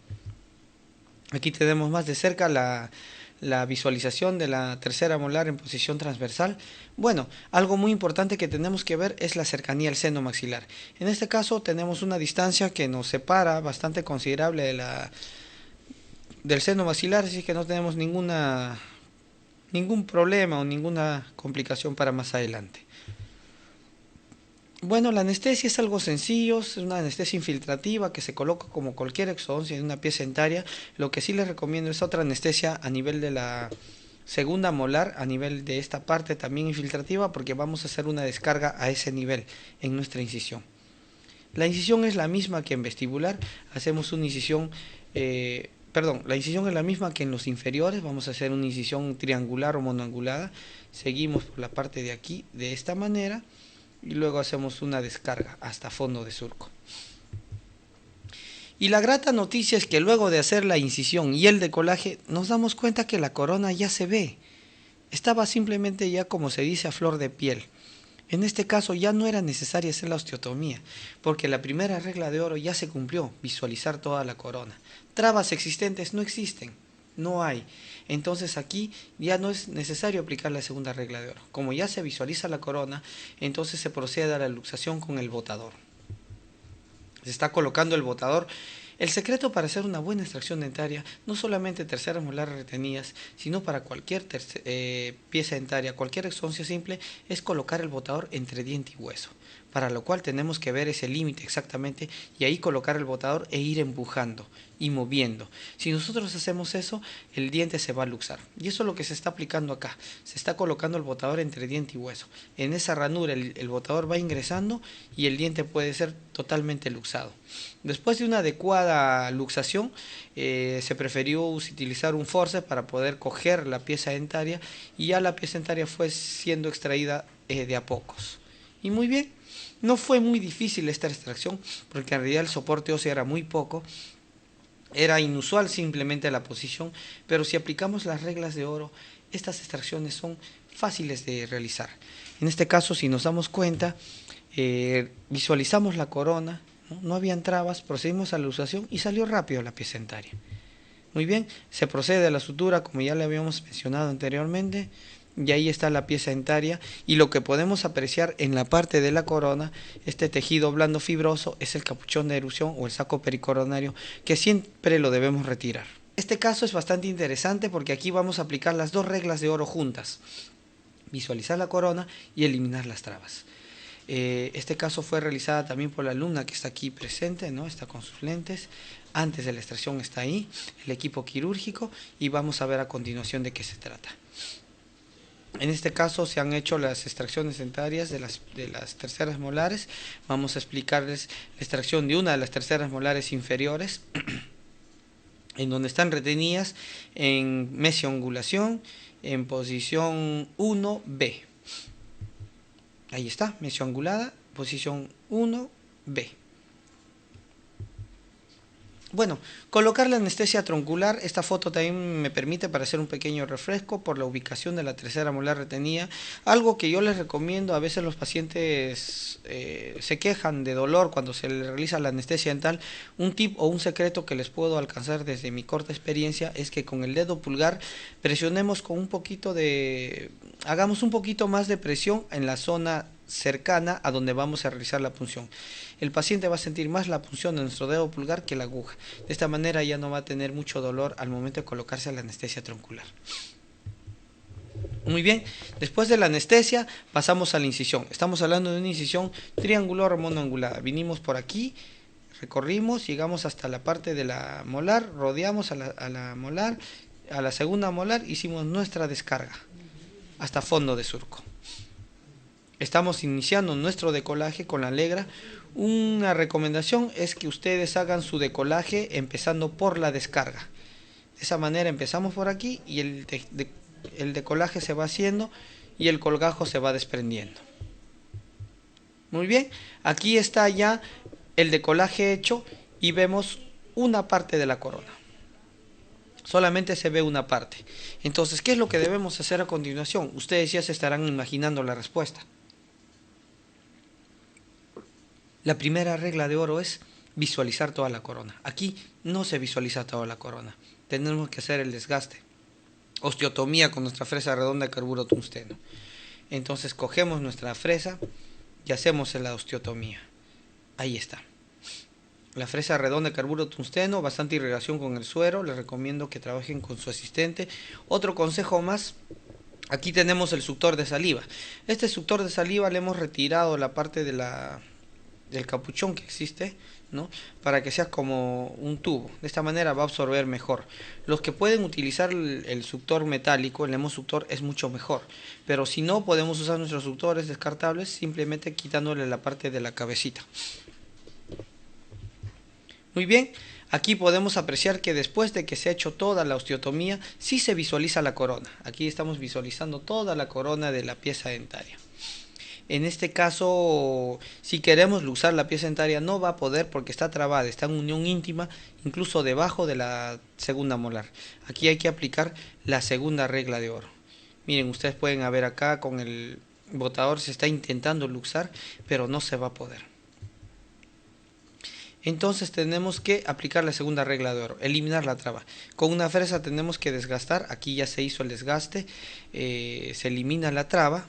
Aquí tenemos más de cerca la visualización de la tercera molar en posición transversal. Bueno, algo muy importante que tenemos que ver es la cercanía al seno maxilar. En este caso tenemos una distancia que nos separa bastante considerable del seno maxilar, así que no tenemos ningún problema o ninguna complicación para más adelante. Bueno, la anestesia es algo sencillo, es una anestesia infiltrativa que se coloca como cualquier exodoncia en una pieza dentaria. Lo que sí les recomiendo es otra anestesia a nivel de la segunda molar, a nivel de esta parte también infiltrativa, porque vamos a hacer una descarga a ese nivel en nuestra incisión. La incisión es la misma que en vestibular, hacemos una incisión, la incisión es la misma que en los inferiores, vamos a hacer una incisión triangular o monoangulada, seguimos por la parte de aquí de esta manera y luego hacemos una descarga hasta fondo de surco. Y la grata noticia es que luego de hacer la incisión y el decolaje nos damos cuenta que la corona ya se ve, estaba simplemente ya, como se dice, a flor de piel. En este caso ya no era necesaria hacer la osteotomía, porque la primera regla de oro ya se cumplió, visualizar toda la corona. Trabas existentes no existen, no hay. Entonces aquí ya no es necesario aplicar la segunda regla de oro. Como ya se visualiza la corona, entonces se procede a la luxación con el botador. Se está colocando el botador. El secreto para hacer una buena extracción dentaria, no solamente terceras molares retenidas, sino para cualquier pieza dentaria, cualquier exodoncia simple, es colocar el botador entre diente y hueso, para lo cual tenemos que ver ese límite exactamente y ahí colocar el botador e ir empujando y moviendo. Si nosotros hacemos eso, el diente se va a luxar. Y eso es lo que se está aplicando acá. Se está colocando el botador entre diente y hueso. En esa ranura el botador va ingresando y el diente puede ser totalmente luxado. Después de una adecuada luxación, se prefirió utilizar un forceps para poder coger la pieza dentaria y ya la pieza dentaria fue siendo extraída de a pocos. Y muy bien, no fue muy difícil esta extracción porque en realidad el soporte óseo era muy poco. Era inusual simplemente la posición, pero si aplicamos las reglas de oro, estas extracciones son fáciles de realizar. En este caso, si nos damos cuenta, visualizamos la corona, no habían trabas, procedimos a la luxación y salió rápido la pieza dentaria. Muy bien, se procede a la sutura, como ya le habíamos mencionado anteriormente, y ahí está la pieza dentaria, y lo que podemos apreciar en la parte de la corona, este tejido blando fibroso, es el capuchón de erupción o el saco pericoronario, que siempre lo debemos retirar. Este caso es bastante interesante porque aquí vamos a aplicar las dos reglas de oro juntas, visualizar la corona y eliminar las trabas. Este caso fue realizada también por la alumna que está aquí presente, ¿no? Está con sus lentes. Antes de la extracción está ahí el equipo quirúrgico y vamos a ver a continuación de qué se trata. En este caso se han hecho las extracciones dentarias de las terceras molares. Vamos a explicarles la extracción de una de las terceras molares inferiores, en donde están retenidas en mesiangulación en posición 1B. Ahí está, mesioangulada, posición 1B. Bueno, colocar la anestesia troncular, esta foto también me permite para hacer un pequeño refresco por la ubicación de la tercera molar retenida. Algo que yo les recomiendo, a veces los pacientes se quejan de dolor cuando se les realiza la anestesia dental. Un tip o un secreto que les puedo alcanzar desde mi corta experiencia es que con el dedo pulgar presionemos con un poquito de... hagamos un poquito más de presión en la zona cercana a donde vamos a realizar la punción. El paciente va a sentir más la punción de nuestro dedo pulgar que la aguja. De esta manera ya no va a tener mucho dolor al momento de colocarse la anestesia troncular. Muy bien, después de la anestesia pasamos a la incisión. Estamos hablando de una incisión triangular o monoangulada. Vinimos por aquí, recorrimos, llegamos hasta la parte de la molar, rodeamos a la molar, a la segunda molar, hicimos nuestra descarga hasta fondo de surco. Estamos iniciando nuestro decolaje con la Allegra. Una recomendación es que ustedes hagan su decolaje empezando por la descarga. De esa manera empezamos por aquí y el decolaje se va haciendo y el colgajo se va desprendiendo. Muy bien, aquí está ya el decolaje hecho y vemos una parte de la corona. Solamente se ve una parte. Entonces, ¿qué es lo que debemos hacer a continuación? Ustedes ya se estarán imaginando la respuesta. La primera regla de oro es visualizar toda la corona. Aquí no se visualiza toda la corona. Tenemos que hacer el desgaste. Osteotomía con nuestra fresa redonda de carburo tungsteno. Entonces cogemos nuestra fresa y hacemos la osteotomía. Ahí está. La fresa redonda de carburo tungsteno, bastante irrigación con el suero. Les recomiendo que trabajen con su asistente. Otro consejo más. Aquí tenemos el suctor de saliva. Este suctor de saliva le hemos retirado la parte del capuchón que existe, ¿no? Para que sea como un tubo. De esta manera va a absorber mejor. Los que pueden utilizar el suctor metálico, el hemosuctor, es mucho mejor. Pero si no, podemos usar nuestros suctores descartables simplemente quitándole la parte de la cabecita. Muy bien, aquí podemos apreciar que después de que se ha hecho toda la osteotomía, sí se visualiza la corona. Aquí estamos visualizando toda la corona de la pieza dentaria. En este caso, si queremos luxar la pieza dentaria, no va a poder porque está trabada, está en unión íntima, incluso debajo de la segunda molar. Aquí hay que aplicar la segunda regla de oro. Miren, ustedes pueden ver acá con el botador se está intentando luxar, pero no se va a poder. Entonces tenemos que aplicar la segunda regla de oro, eliminar la traba. Con una fresa tenemos que desgastar, aquí ya se hizo el desgaste, se elimina la traba.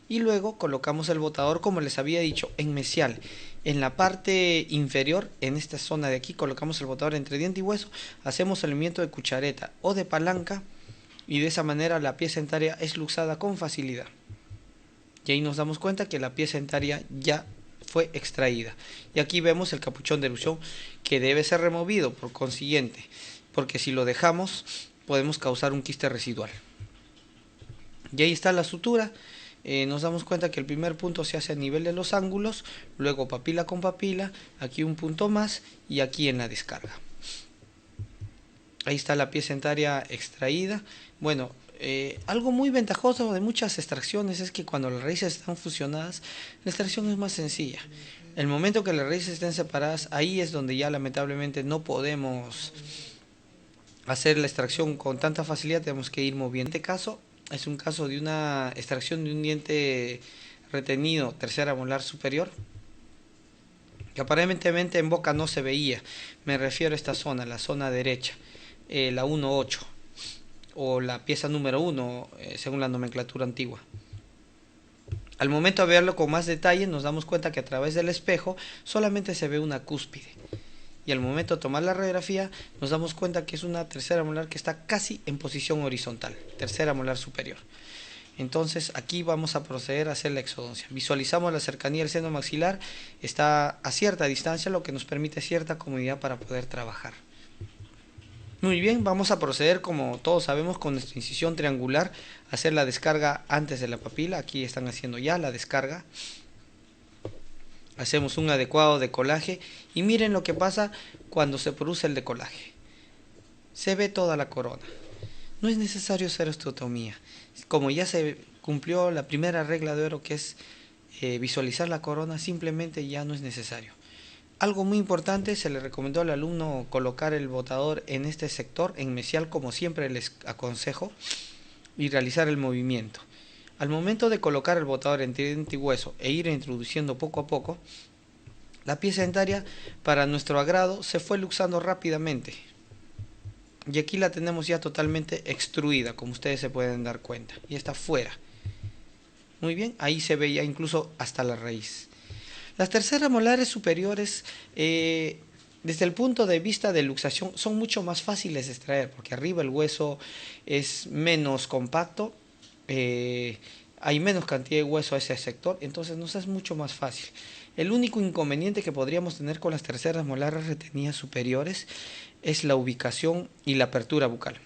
Y luego colocamos el botador, como les había dicho, en mesial. En la parte inferior, en esta zona de aquí, colocamos el botador entre diente y hueso. Hacemos el movimiento de cuchareta o de palanca y de esa manera la pieza dentaria es luxada con facilidad. Y ahí nos damos cuenta que la pieza dentaria ya fue extraída. Y aquí vemos el capuchón de erupción que debe ser removido por consiguiente, porque si lo dejamos podemos causar un quiste residual. Y ahí está la sutura. Nos damos cuenta que el primer punto se hace a nivel de los ángulos, luego papila con papila, aquí un punto más y aquí en la descarga. Ahí está la pieza dentaria extraída. Bueno, algo muy ventajoso de muchas extracciones es que cuando las raíces están fusionadas, la extracción es más sencilla. El momento que las raíces estén separadas, ahí es donde ya lamentablemente no podemos hacer la extracción con tanta facilidad, tenemos que ir moviendo. En este caso, es un caso de una extracción de un diente retenido tercera molar superior que aparentemente en boca no se veía. Me refiero a esta zona, la zona derecha, la 1.8 o la pieza número 1 según la nomenclatura antigua. Al momento de verlo con más detalle nos damos cuenta que a través del espejo solamente se ve una cúspide. Y al momento de tomar la radiografía nos damos cuenta que es una tercera molar que está casi en posición horizontal, tercera molar superior. Entonces aquí vamos a proceder a hacer la exodoncia. Visualizamos la cercanía del seno maxilar, está a cierta distancia, lo que nos permite cierta comodidad para poder trabajar. Muy bien, vamos a proceder, como todos sabemos, con nuestra incisión triangular, a hacer la descarga antes de la papila. Aquí están haciendo ya la descarga. Hacemos un adecuado decolaje y miren lo que pasa cuando se produce el decolaje. Se ve toda la corona. No es necesario hacer osteotomía. Como ya se cumplió la primera regla de oro, que es visualizar la corona, simplemente ya no es necesario. Algo muy importante, se le recomendó al alumno colocar el botador en este sector, en mesial, como siempre les aconsejo, y realizar el movimiento. Al momento de colocar el botador entre diente y hueso e ir introduciendo poco a poco, la pieza dentaria, para nuestro agrado, se fue luxando rápidamente. Y aquí la tenemos ya totalmente extruida, como ustedes se pueden dar cuenta. Y está fuera. Muy bien, ahí se ve ya incluso hasta la raíz. Las terceras molares superiores, desde el punto de vista de luxación, son mucho más fáciles de extraer, porque arriba el hueso es menos compacto, hay menos cantidad de hueso a ese sector, entonces nos es mucho más fácil. El único inconveniente que podríamos tener con las terceras molares retenidas superiores es la ubicación y la apertura bucal.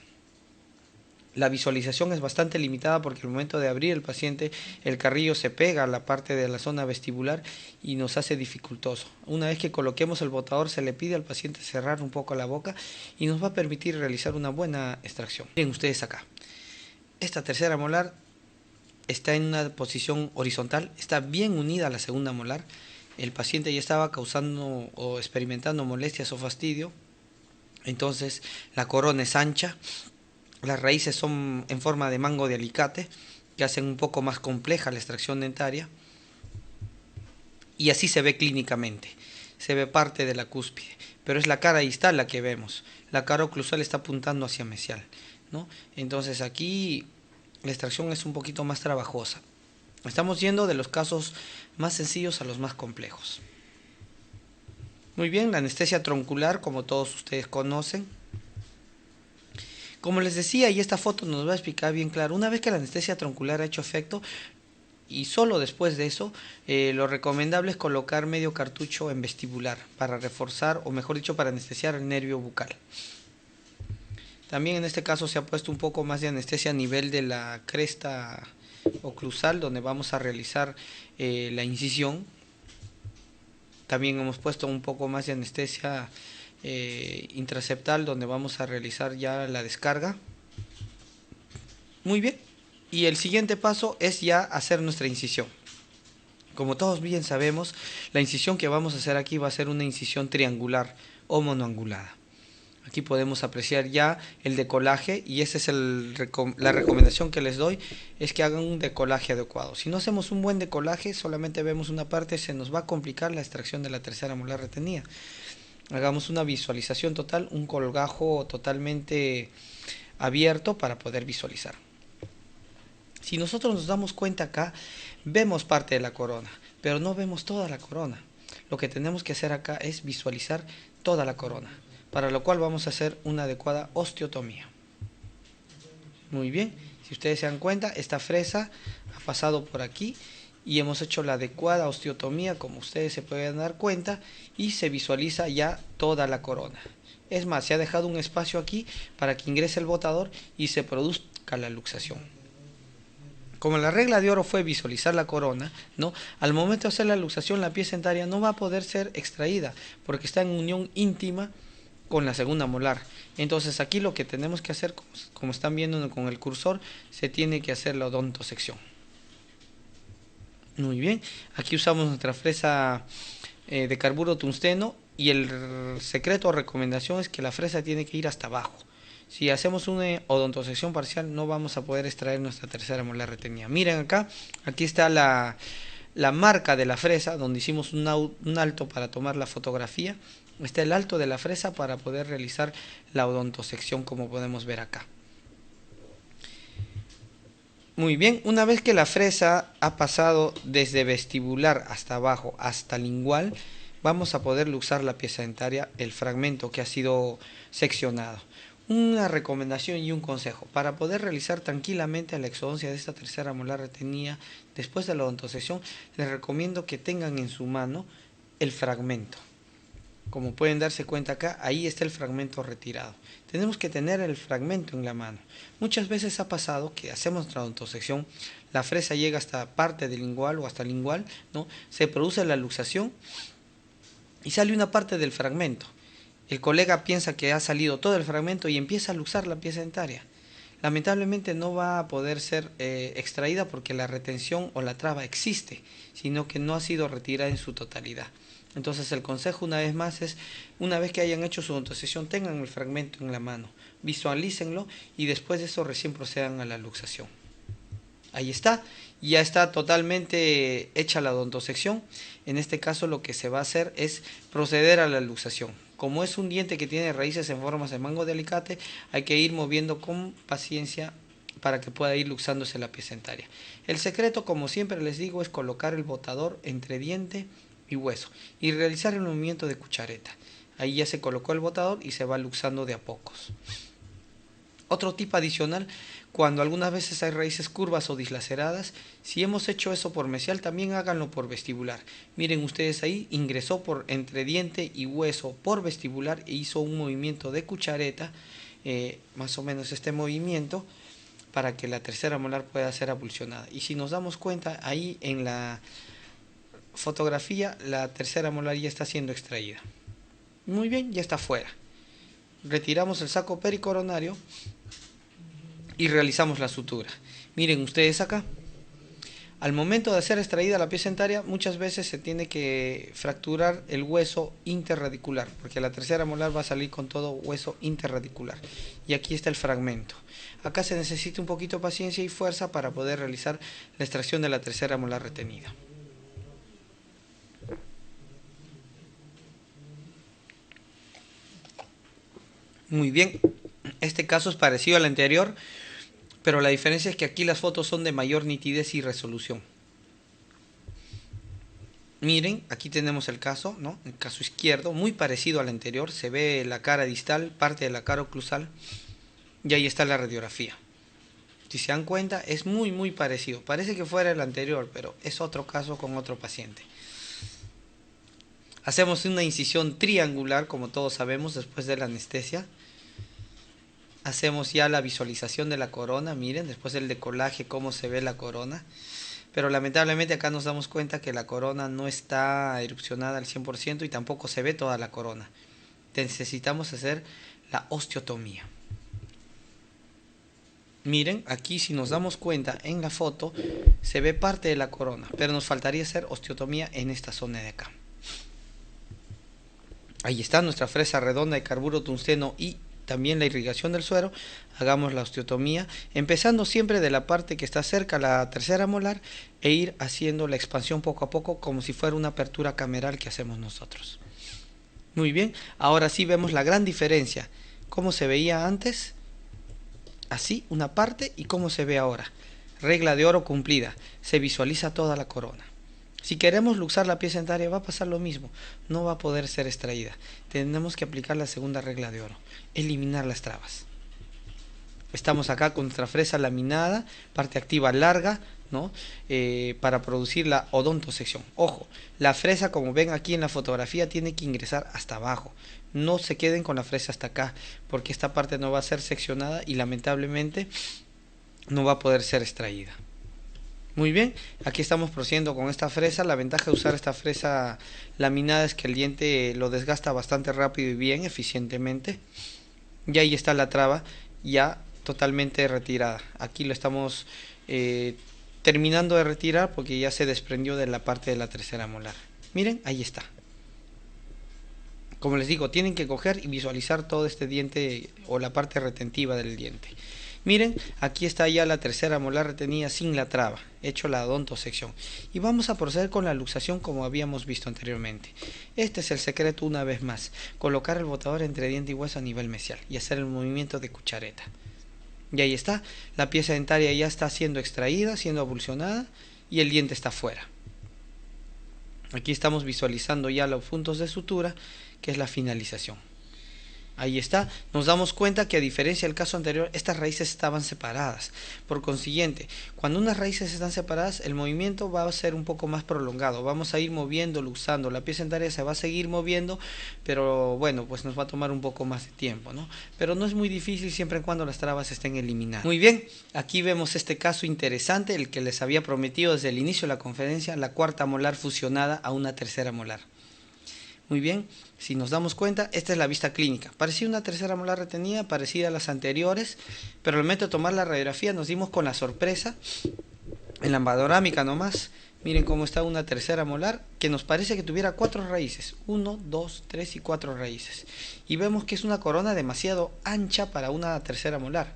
La visualización es bastante limitada porque al momento de abrir el paciente, el carrillo se pega a la parte de la zona vestibular y nos hace dificultoso. Una vez que coloquemos el botador, se le pide al paciente cerrar un poco la boca y nos va a permitir realizar una buena extracción. Miren ustedes acá. Esta tercera molar está en una posición horizontal, está bien unida a la segunda molar. El paciente ya estaba causando o experimentando molestias o fastidio. Entonces la corona es ancha. Las raíces son en forma de mango de alicate, que hacen un poco más compleja la extracción dentaria. Y así se ve clínicamente. Se ve parte de la cúspide. Pero es la cara distal la que vemos. La cara oclusal está apuntando hacia mesial, ¿no? Entonces aquí la extracción es un poquito más trabajosa. Estamos yendo de los casos más sencillos a los más complejos. Muy bien, la anestesia troncular, como todos ustedes conocen. Como les decía, y esta foto nos va a explicar bien claro, una vez que la anestesia troncular ha hecho efecto, y solo después de eso, lo recomendable es colocar medio cartucho en vestibular para reforzar, o mejor dicho, para anestesiar el nervio bucal. También en este caso se ha puesto un poco más de anestesia a nivel de la cresta oclusal, donde vamos a realizar la incisión. También hemos puesto un poco más de anestesia intraceptal, donde vamos a realizar ya la descarga. Muy bien, y el siguiente paso es ya hacer nuestra incisión. Como todos bien sabemos, la incisión que vamos a hacer aquí va a ser una incisión triangular o monoangulada. Aquí podemos apreciar ya el decolaje, y esa es la recomendación que les doy, es que hagan un decolaje adecuado. Si no hacemos un buen decolaje, solamente vemos una parte, se nos va a complicar la extracción de la tercera molar retenida. Hagamos una visualización total, un colgajo totalmente abierto para poder visualizar. Si nosotros nos damos cuenta acá, vemos parte de la corona, pero no vemos toda la corona. Lo que tenemos que hacer acá es visualizar toda la corona, para lo cual vamos a hacer una adecuada osteotomía. Muy bien, si ustedes se dan cuenta, esta fresa ha pasado por aquí y hemos hecho la adecuada osteotomía, como ustedes se pueden dar cuenta, y se visualiza ya toda la corona. Es más, se ha dejado un espacio aquí para que ingrese el botador y se produzca la luxación. Como la regla de oro fue visualizar la corona, ¿no? Al momento de hacer la luxación, la pieza dentaria no va a poder ser extraída porque está en unión íntima con la segunda molar. Entonces aquí lo que tenemos que hacer, como están viendo con el cursor, se tiene que hacer la odontosección. Muy bien, aquí usamos nuestra fresa de carburo tungsteno, y el secreto o recomendación es que la fresa tiene que ir hasta abajo. Si hacemos una odontosección parcial, no vamos a poder extraer nuestra tercera molar retenida. Miren acá, aquí está la marca de la fresa, donde hicimos un alto para tomar la fotografía. Está el alto de la fresa para poder realizar la odontosección, como podemos ver acá. Muy bien, una vez que la fresa ha pasado desde vestibular hasta abajo, hasta lingual, vamos a poder luxar la pieza dentaria, el fragmento que ha sido seccionado. Una recomendación y un consejo. Para poder realizar tranquilamente la exodoncia de esta tercera molar retenida después de la odontosección, les recomiendo que tengan en su mano el fragmento. Como pueden darse cuenta acá, ahí está el fragmento retirado. Tenemos que tener el fragmento en la mano. Muchas veces ha pasado que hacemos nuestra odontosección, la fresa llega hasta parte del lingual o hasta el lingual, ¿no? Se produce la luxación y sale una parte del fragmento. El colega piensa que ha salido todo el fragmento y empieza a luxar la pieza dentaria. Lamentablemente no va a poder ser extraída porque la retención o la traba existe, sino que no ha sido retirada en su totalidad. Entonces el consejo una vez más es, una vez que hayan hecho su odontosección, tengan el fragmento en la mano, visualícenlo y después de eso recién procedan a la luxación. Ahí está, ya está totalmente hecha la odontosección. En este caso lo que se va a hacer es proceder a la luxación. Como es un diente que tiene raíces en formas de mango de alicate, hay que ir moviendo con paciencia para que pueda ir luxándose la pieza dentaria. El secreto, como siempre les digo, es colocar el botador entre diente y hueso y realizar el movimiento de cuchareta. Ahí ya se colocó el botador y se va luxando de a pocos. Otro tip adicional, cuando algunas veces hay raíces curvas o dislaceradas, si hemos hecho eso por mesial, también háganlo por vestibular. Miren ustedes ahí, ingresó por entre diente y hueso por vestibular e hizo un movimiento de cuchareta, más o menos este movimiento, para que la tercera molar pueda ser abulsionada. Y si nos damos cuenta, ahí en la fotografía, la tercera molar ya está siendo extraída. Muy bien, ya está fuera. Retiramos el saco pericoronario y realizamos la sutura. Miren ustedes acá. Al momento de ser extraída la pieza dentaria, muchas veces se tiene que fracturar el hueso interradicular, porque la tercera molar va a salir con todo hueso interradicular. Y aquí está el fragmento. Acá se necesita un poquito de paciencia y fuerza para poder realizar la extracción de la tercera molar retenida. Muy bien, este caso es parecido al anterior, pero la diferencia es que aquí las fotos son de mayor nitidez y resolución. Miren, aquí tenemos el caso, ¿no? El caso izquierdo, muy parecido al anterior, se ve la cara distal, parte de la cara oclusal, y ahí está la radiografía. Si se dan cuenta, es muy parecido. Parece que fuera el anterior, pero es otro caso con otro paciente. Hacemos una incisión triangular, como todos sabemos, después de la anestesia. Hacemos ya la visualización de la corona, miren, después del decolaje, cómo se ve la corona. Pero lamentablemente acá nos damos cuenta que la corona no está erupcionada al 100% y tampoco se ve toda la corona. Necesitamos hacer la osteotomía. Miren, aquí si nos damos cuenta en la foto, se ve parte de la corona, pero nos faltaría hacer osteotomía en esta zona de acá. Ahí está nuestra fresa redonda de carburo tungsteno y también la irrigación del suero. Hagamos la osteotomía, empezando siempre de la parte que está cerca a la tercera molar e ir haciendo la expansión poco a poco como si fuera una apertura cameral que hacemos nosotros. Muy bien, ahora sí vemos la gran diferencia. ¿Cómo se veía antes? Así una parte y cómo se ve ahora. Regla de oro cumplida, se visualiza toda la corona. Si queremos luxar la pieza dentaria va a pasar lo mismo, no va a poder ser extraída. Tenemos que aplicar la segunda regla de oro, eliminar las trabas. Estamos acá con nuestra fresa laminada, parte activa larga, ¿no? Para producir la odontosección. Ojo, la fresa, como ven aquí en la fotografía, tiene que ingresar hasta abajo. No se queden con la fresa hasta acá, porque esta parte no va a ser seccionada y lamentablemente no va a poder ser extraída. Muy bien, aquí estamos procediendo con esta fresa. La ventaja de usar esta fresa laminada es que el diente lo desgasta bastante rápido y bien, eficientemente. Y ahí está la traba ya totalmente retirada. Aquí lo estamos terminando de retirar porque ya se desprendió de la parte de la tercera molar. Miren, ahí está. Como les digo, tienen que coger y visualizar todo este diente o la parte retentiva del diente. Miren, aquí está ya la tercera molar retenida sin la traba, hecho la odontosección. Y vamos a proceder con la luxación como habíamos visto anteriormente. Este es el secreto una vez más, colocar el botador entre diente y hueso a nivel mesial y hacer el movimiento de cuchareta. Y ahí está, la pieza dentaria ya está siendo extraída, siendo abulsionada y el diente está fuera. Aquí estamos visualizando ya los puntos de sutura, que es la finalización. Ahí está, nos damos cuenta que a diferencia del caso anterior, estas raíces estaban separadas. Por consiguiente, cuando unas raíces están separadas, el movimiento va a ser un poco más prolongado. Vamos a ir moviendo, luxando. La pieza dentaria se va a seguir moviendo, pero bueno, pues nos va a tomar un poco más de tiempo, ¿no? Pero no es muy difícil siempre y cuando las trabas estén eliminadas. Muy bien, aquí vemos este caso interesante, el que les había prometido desde el inicio de la conferencia, la cuarta molar fusionada a una tercera molar. Muy bien, si nos damos cuenta, esta es la vista clínica. Parecía una tercera molar retenida, parecida a las anteriores, pero al momento de tomar la radiografía nos dimos con la sorpresa, en la panorámica nomás, miren cómo está una tercera molar, que nos parece que tuviera 4 raíces, 1, 2, 3 y 4 raíces. Y vemos que es una corona demasiado ancha para una tercera molar.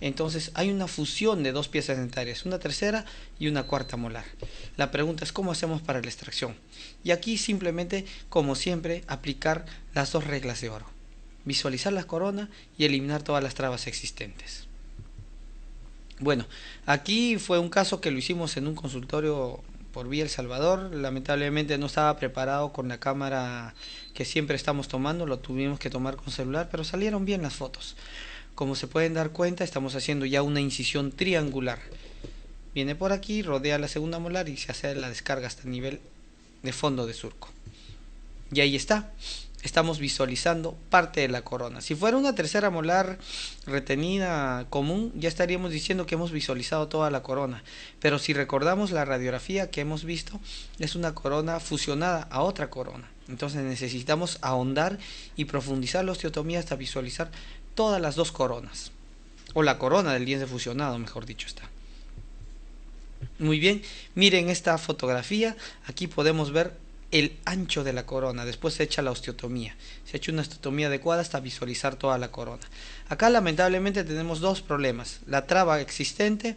Entonces hay una fusión de 2 piezas dentarias, una tercera y una cuarta molar. La pregunta es cómo hacemos para la extracción. Y aquí simplemente, como siempre, aplicar las 2 reglas de oro. Visualizar la corona y eliminar todas las trabas existentes. Bueno, aquí fue un caso que lo hicimos en un consultorio por vía El Salvador. Lamentablemente no estaba preparado con la cámara que siempre estamos tomando, lo tuvimos que tomar con celular, pero salieron bien las fotos. Como se pueden dar cuenta, estamos haciendo ya una incisión triangular. Viene por aquí, rodea la segunda molar y se hace la descarga hasta el nivel de fondo de surco. Y ahí está. Estamos visualizando parte de la corona. Si fuera una tercera molar retenida común, ya estaríamos diciendo que hemos visualizado toda la corona. Pero si recordamos la radiografía que hemos visto, es una corona fusionada a otra corona. Entonces necesitamos ahondar y profundizar la osteotomía hasta visualizar todas las 2 coronas, o la corona del diente fusionado, mejor dicho está. Muy bien, miren esta fotografía, aquí podemos ver el ancho de la corona, después se echa la osteotomía, se ha hecho una osteotomía adecuada hasta visualizar toda la corona. Acá lamentablemente tenemos 2 problemas, la traba existente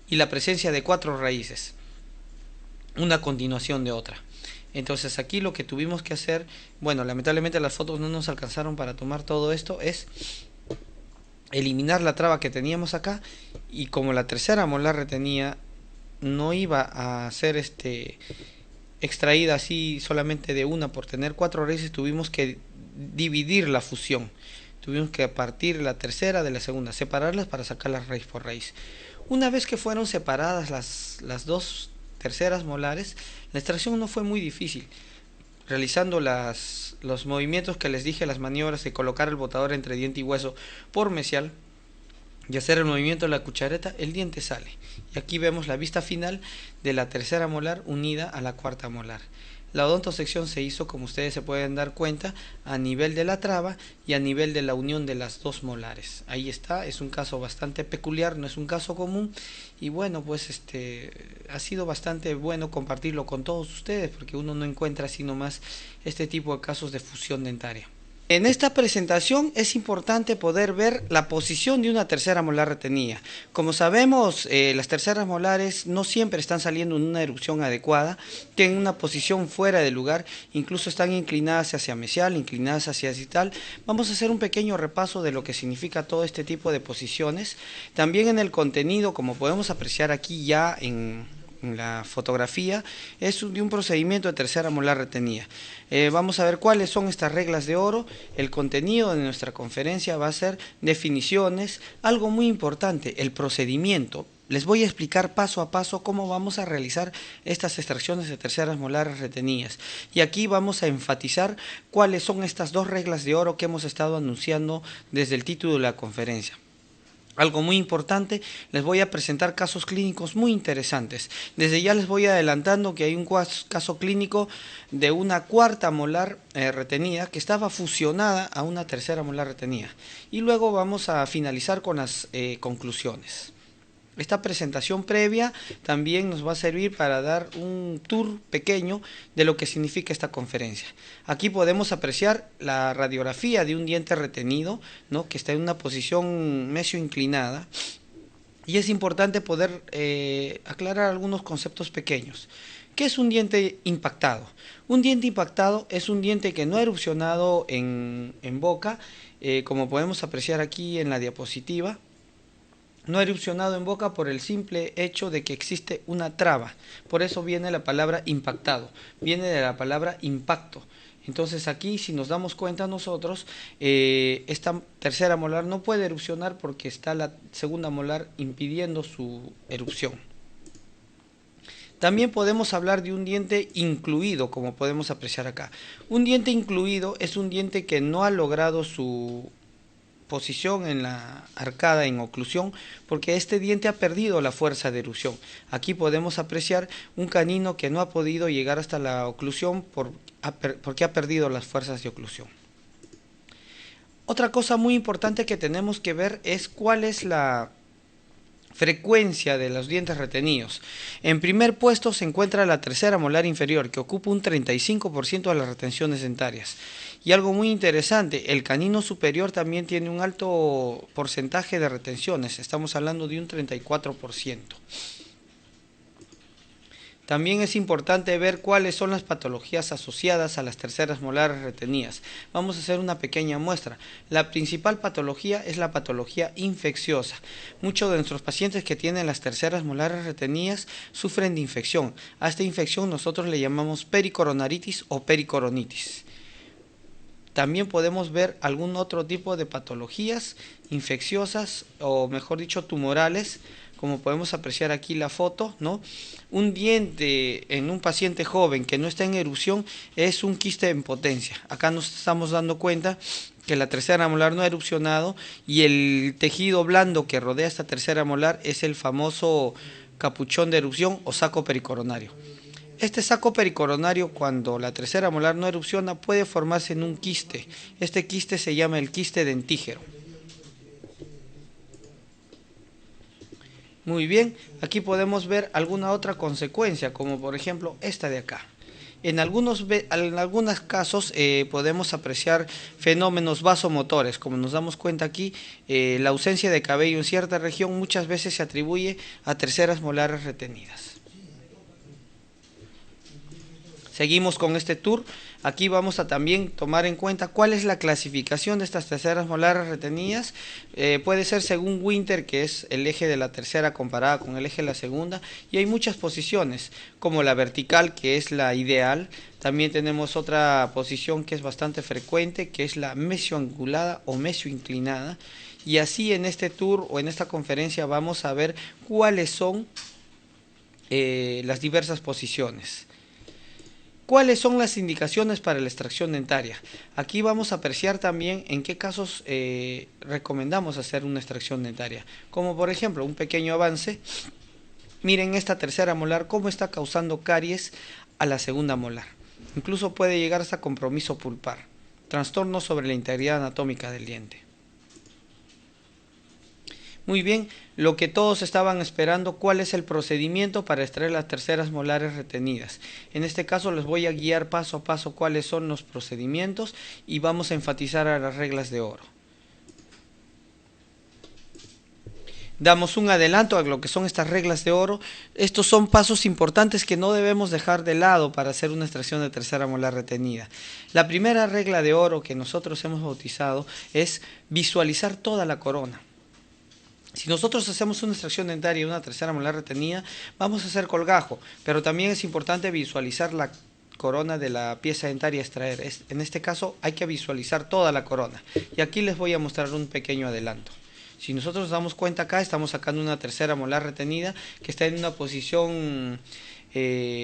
y la presencia de 4 raíces, una continuación de otra. Entonces aquí lo que tuvimos que hacer, bueno, lamentablemente las fotos no nos alcanzaron para tomar todo esto, es eliminar la traba que teníamos acá, y como la tercera molar retenida no iba a ser extraída así solamente de una por tener 4 raíces, tuvimos que dividir la fusión, tuvimos que partir la tercera de la segunda, separarlas para sacarlas raíz por raíz. Una vez que fueron separadas las 2 terceras molares, la extracción no fue muy difícil. Realizando los movimientos que les dije, las maniobras de colocar el botador entre diente y hueso por mesial y hacer el movimiento de la cuchareta, el diente sale. Y aquí vemos la vista final de la tercera molar unida a la cuarta molar. La odontosección se hizo, como ustedes se pueden dar cuenta, a nivel de la traba y a nivel de la unión de las 2 molares. Ahí está, es un caso bastante peculiar, no es un caso común, y bueno, pues ha sido bastante bueno compartirlo con todos ustedes, porque uno no encuentra así nomás este tipo de casos de fusión dentaria. En esta presentación es importante poder ver la posición de una tercera molar retenida. Como sabemos, las terceras molares no siempre están saliendo en una erupción adecuada, tienen una posición fuera de lugar, incluso están inclinadas hacia mesial, inclinadas hacia distal. Vamos a hacer un pequeño repaso de lo que significa todo este tipo de posiciones. También en el contenido, como podemos apreciar aquí ya en la fotografía, es de un procedimiento de tercera molar retenida. Vamos a ver cuáles son estas reglas de oro. El contenido de nuestra conferencia va a ser definiciones, algo muy importante, el procedimiento. Les voy a explicar paso a paso cómo vamos a realizar estas extracciones de terceras molares retenidas. Y aquí vamos a enfatizar cuáles son estas 2 reglas de oro que hemos estado anunciando desde el título de la conferencia. Algo muy importante, les voy a presentar casos clínicos muy interesantes. Desde ya les voy adelantando que hay un caso clínico de una cuarta molar retenida que estaba fusionada a una tercera molar retenida. Y luego vamos a finalizar con las conclusiones. Esta presentación previa también nos va a servir para dar un tour pequeño de lo que significa esta conferencia. Aquí podemos apreciar la radiografía de un diente retenido, ¿no?, que está en una posición mesio inclinada, y es importante poder aclarar algunos conceptos pequeños. ¿Qué es un diente impactado? Un diente impactado es un diente que no ha erupcionado en boca, como podemos apreciar aquí en la diapositiva. No ha erupcionado en boca por el simple hecho de que existe una traba. Por eso viene la palabra impactado, viene de la palabra impacto. Entonces aquí, si nos damos cuenta nosotros, esta tercera molar no puede erupcionar porque está la segunda molar impidiendo su erupción. También podemos hablar de un diente incluido, como podemos apreciar acá. Un diente incluido es un diente que no ha logrado su posición en la arcada en oclusión porque este diente ha perdido la fuerza de erupción. Aquí podemos apreciar un canino que no ha podido llegar hasta la oclusión porque ha perdido las fuerzas de oclusión. Otra cosa muy importante que tenemos que ver es cuál es la frecuencia de los dientes retenidos. En primer puesto se encuentra la tercera molar inferior, que ocupa un 35% de las retenciones dentarias. Y algo muy interesante, el canino superior también tiene un alto porcentaje de retenciones, estamos hablando de un 34%. También es importante ver cuáles son las patologías asociadas a las terceras molares retenidas. Vamos a hacer una pequeña muestra. La principal patología es la patología infecciosa. Muchos de nuestros pacientes que tienen las terceras molares retenidas sufren de infección. A esta infección nosotros le llamamos pericoronaritis o pericoronitis. También podemos ver algún otro tipo de patologías infecciosas o mejor dicho tumorales, como podemos apreciar aquí la foto, ¿no? Un diente en un paciente joven que no está en erupción es un quiste en potencia. Acá nos estamos dando cuenta que la tercera molar no ha erupcionado y el tejido blando que rodea esta tercera molar es el famoso capuchón de erupción o saco pericoronario. Este saco pericoronario, cuando la tercera molar no erupciona, puede formarse en un quiste. Este quiste se llama el quiste dentígero. Muy bien, aquí podemos ver alguna otra consecuencia, como por ejemplo esta de acá. En algunos casos podemos apreciar fenómenos vasomotores, como nos damos cuenta aquí, la ausencia de cabello en cierta región muchas veces se atribuye a terceras molares retenidas. Seguimos con este tour. Aquí vamos a también tomar en cuenta cuál es la clasificación de estas terceras molares retenidas. Puede ser según Winter, que es el eje de la tercera comparada con el eje de la segunda, y hay muchas posiciones, como la vertical, que es la ideal. También tenemos otra posición que es bastante frecuente, que es la mesioangulada o mesioinclinada. Y así en este tour o en esta conferencia vamos a ver cuáles son las diversas posiciones. ¿Cuáles son las indicaciones para la extracción dentaria? Aquí vamos a apreciar también en qué casos recomendamos hacer una extracción dentaria. Como por ejemplo, un pequeño avance. Miren esta tercera molar cómo está causando caries a la segunda molar. Incluso puede llegar hasta compromiso pulpar. Trastornos sobre la integridad anatómica del diente. Muy bien, lo que todos estaban esperando, ¿cuál es el procedimiento para extraer las terceras molares retenidas? En este caso les voy a guiar paso a paso cuáles son los procedimientos y vamos a enfatizar a las reglas de oro. Damos un adelanto a lo que son estas reglas de oro. Estos son pasos importantes que no debemos dejar de lado para hacer una extracción de tercera molar retenida. La primera regla de oro que nosotros hemos bautizado es visualizar toda la corona. Si nosotros hacemos una extracción dentaria y una tercera molar retenida, vamos a hacer colgajo, pero también es importante visualizar la corona de la pieza dentaria a extraer. En este caso hay que visualizar toda la corona. Y aquí les voy a mostrar un pequeño adelanto. Si nosotros nos damos cuenta acá, estamos sacando una tercera molar retenida que está en una posición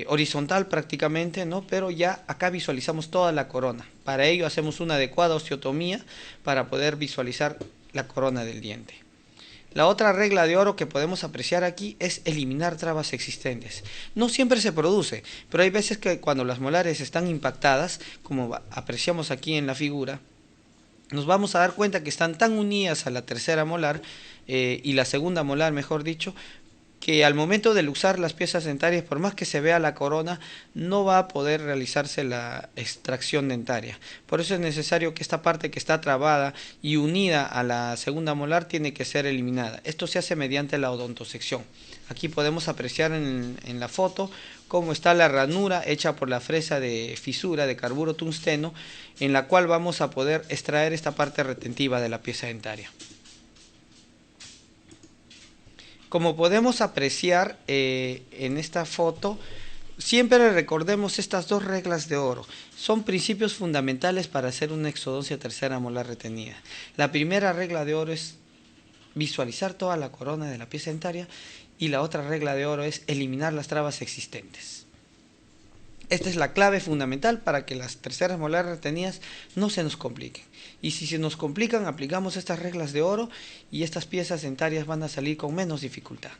horizontal prácticamente, ¿no? Pero ya acá visualizamos toda la corona. Para ello hacemos una adecuada osteotomía para poder visualizar la corona del diente. La otra regla de oro que podemos apreciar aquí es eliminar trabas existentes. No siempre se produce, pero hay veces que cuando las molares están impactadas, como apreciamos aquí en la figura, nos vamos a dar cuenta que están tan unidas a la tercera molar y la segunda molar, mejor dicho, que al momento de luxar las piezas dentarias, por más que se vea la corona, no va a poder realizarse la extracción dentaria. Por eso es necesario que esta parte que está trabada y unida a la segunda molar tiene que ser eliminada. Esto se hace mediante la odontosección. Aquí podemos apreciar en la foto cómo está la ranura hecha por la fresa de fisura de carburo tungsteno, en la cual vamos a poder extraer esta parte retentiva de la pieza dentaria. Como podemos apreciar en esta foto, Siempre recordemos estas dos reglas de oro. Son principios fundamentales para hacer una exodoncia tercera molar retenida. La primera regla de oro es visualizar toda la corona de la pieza dentaria y la otra regla de oro es eliminar las trabas existentes. Esta es la clave fundamental para que las terceras molares retenidas no se nos compliquen. Y si se nos complican, aplicamos estas reglas de oro y estas piezas dentarias van a salir con menos dificultad.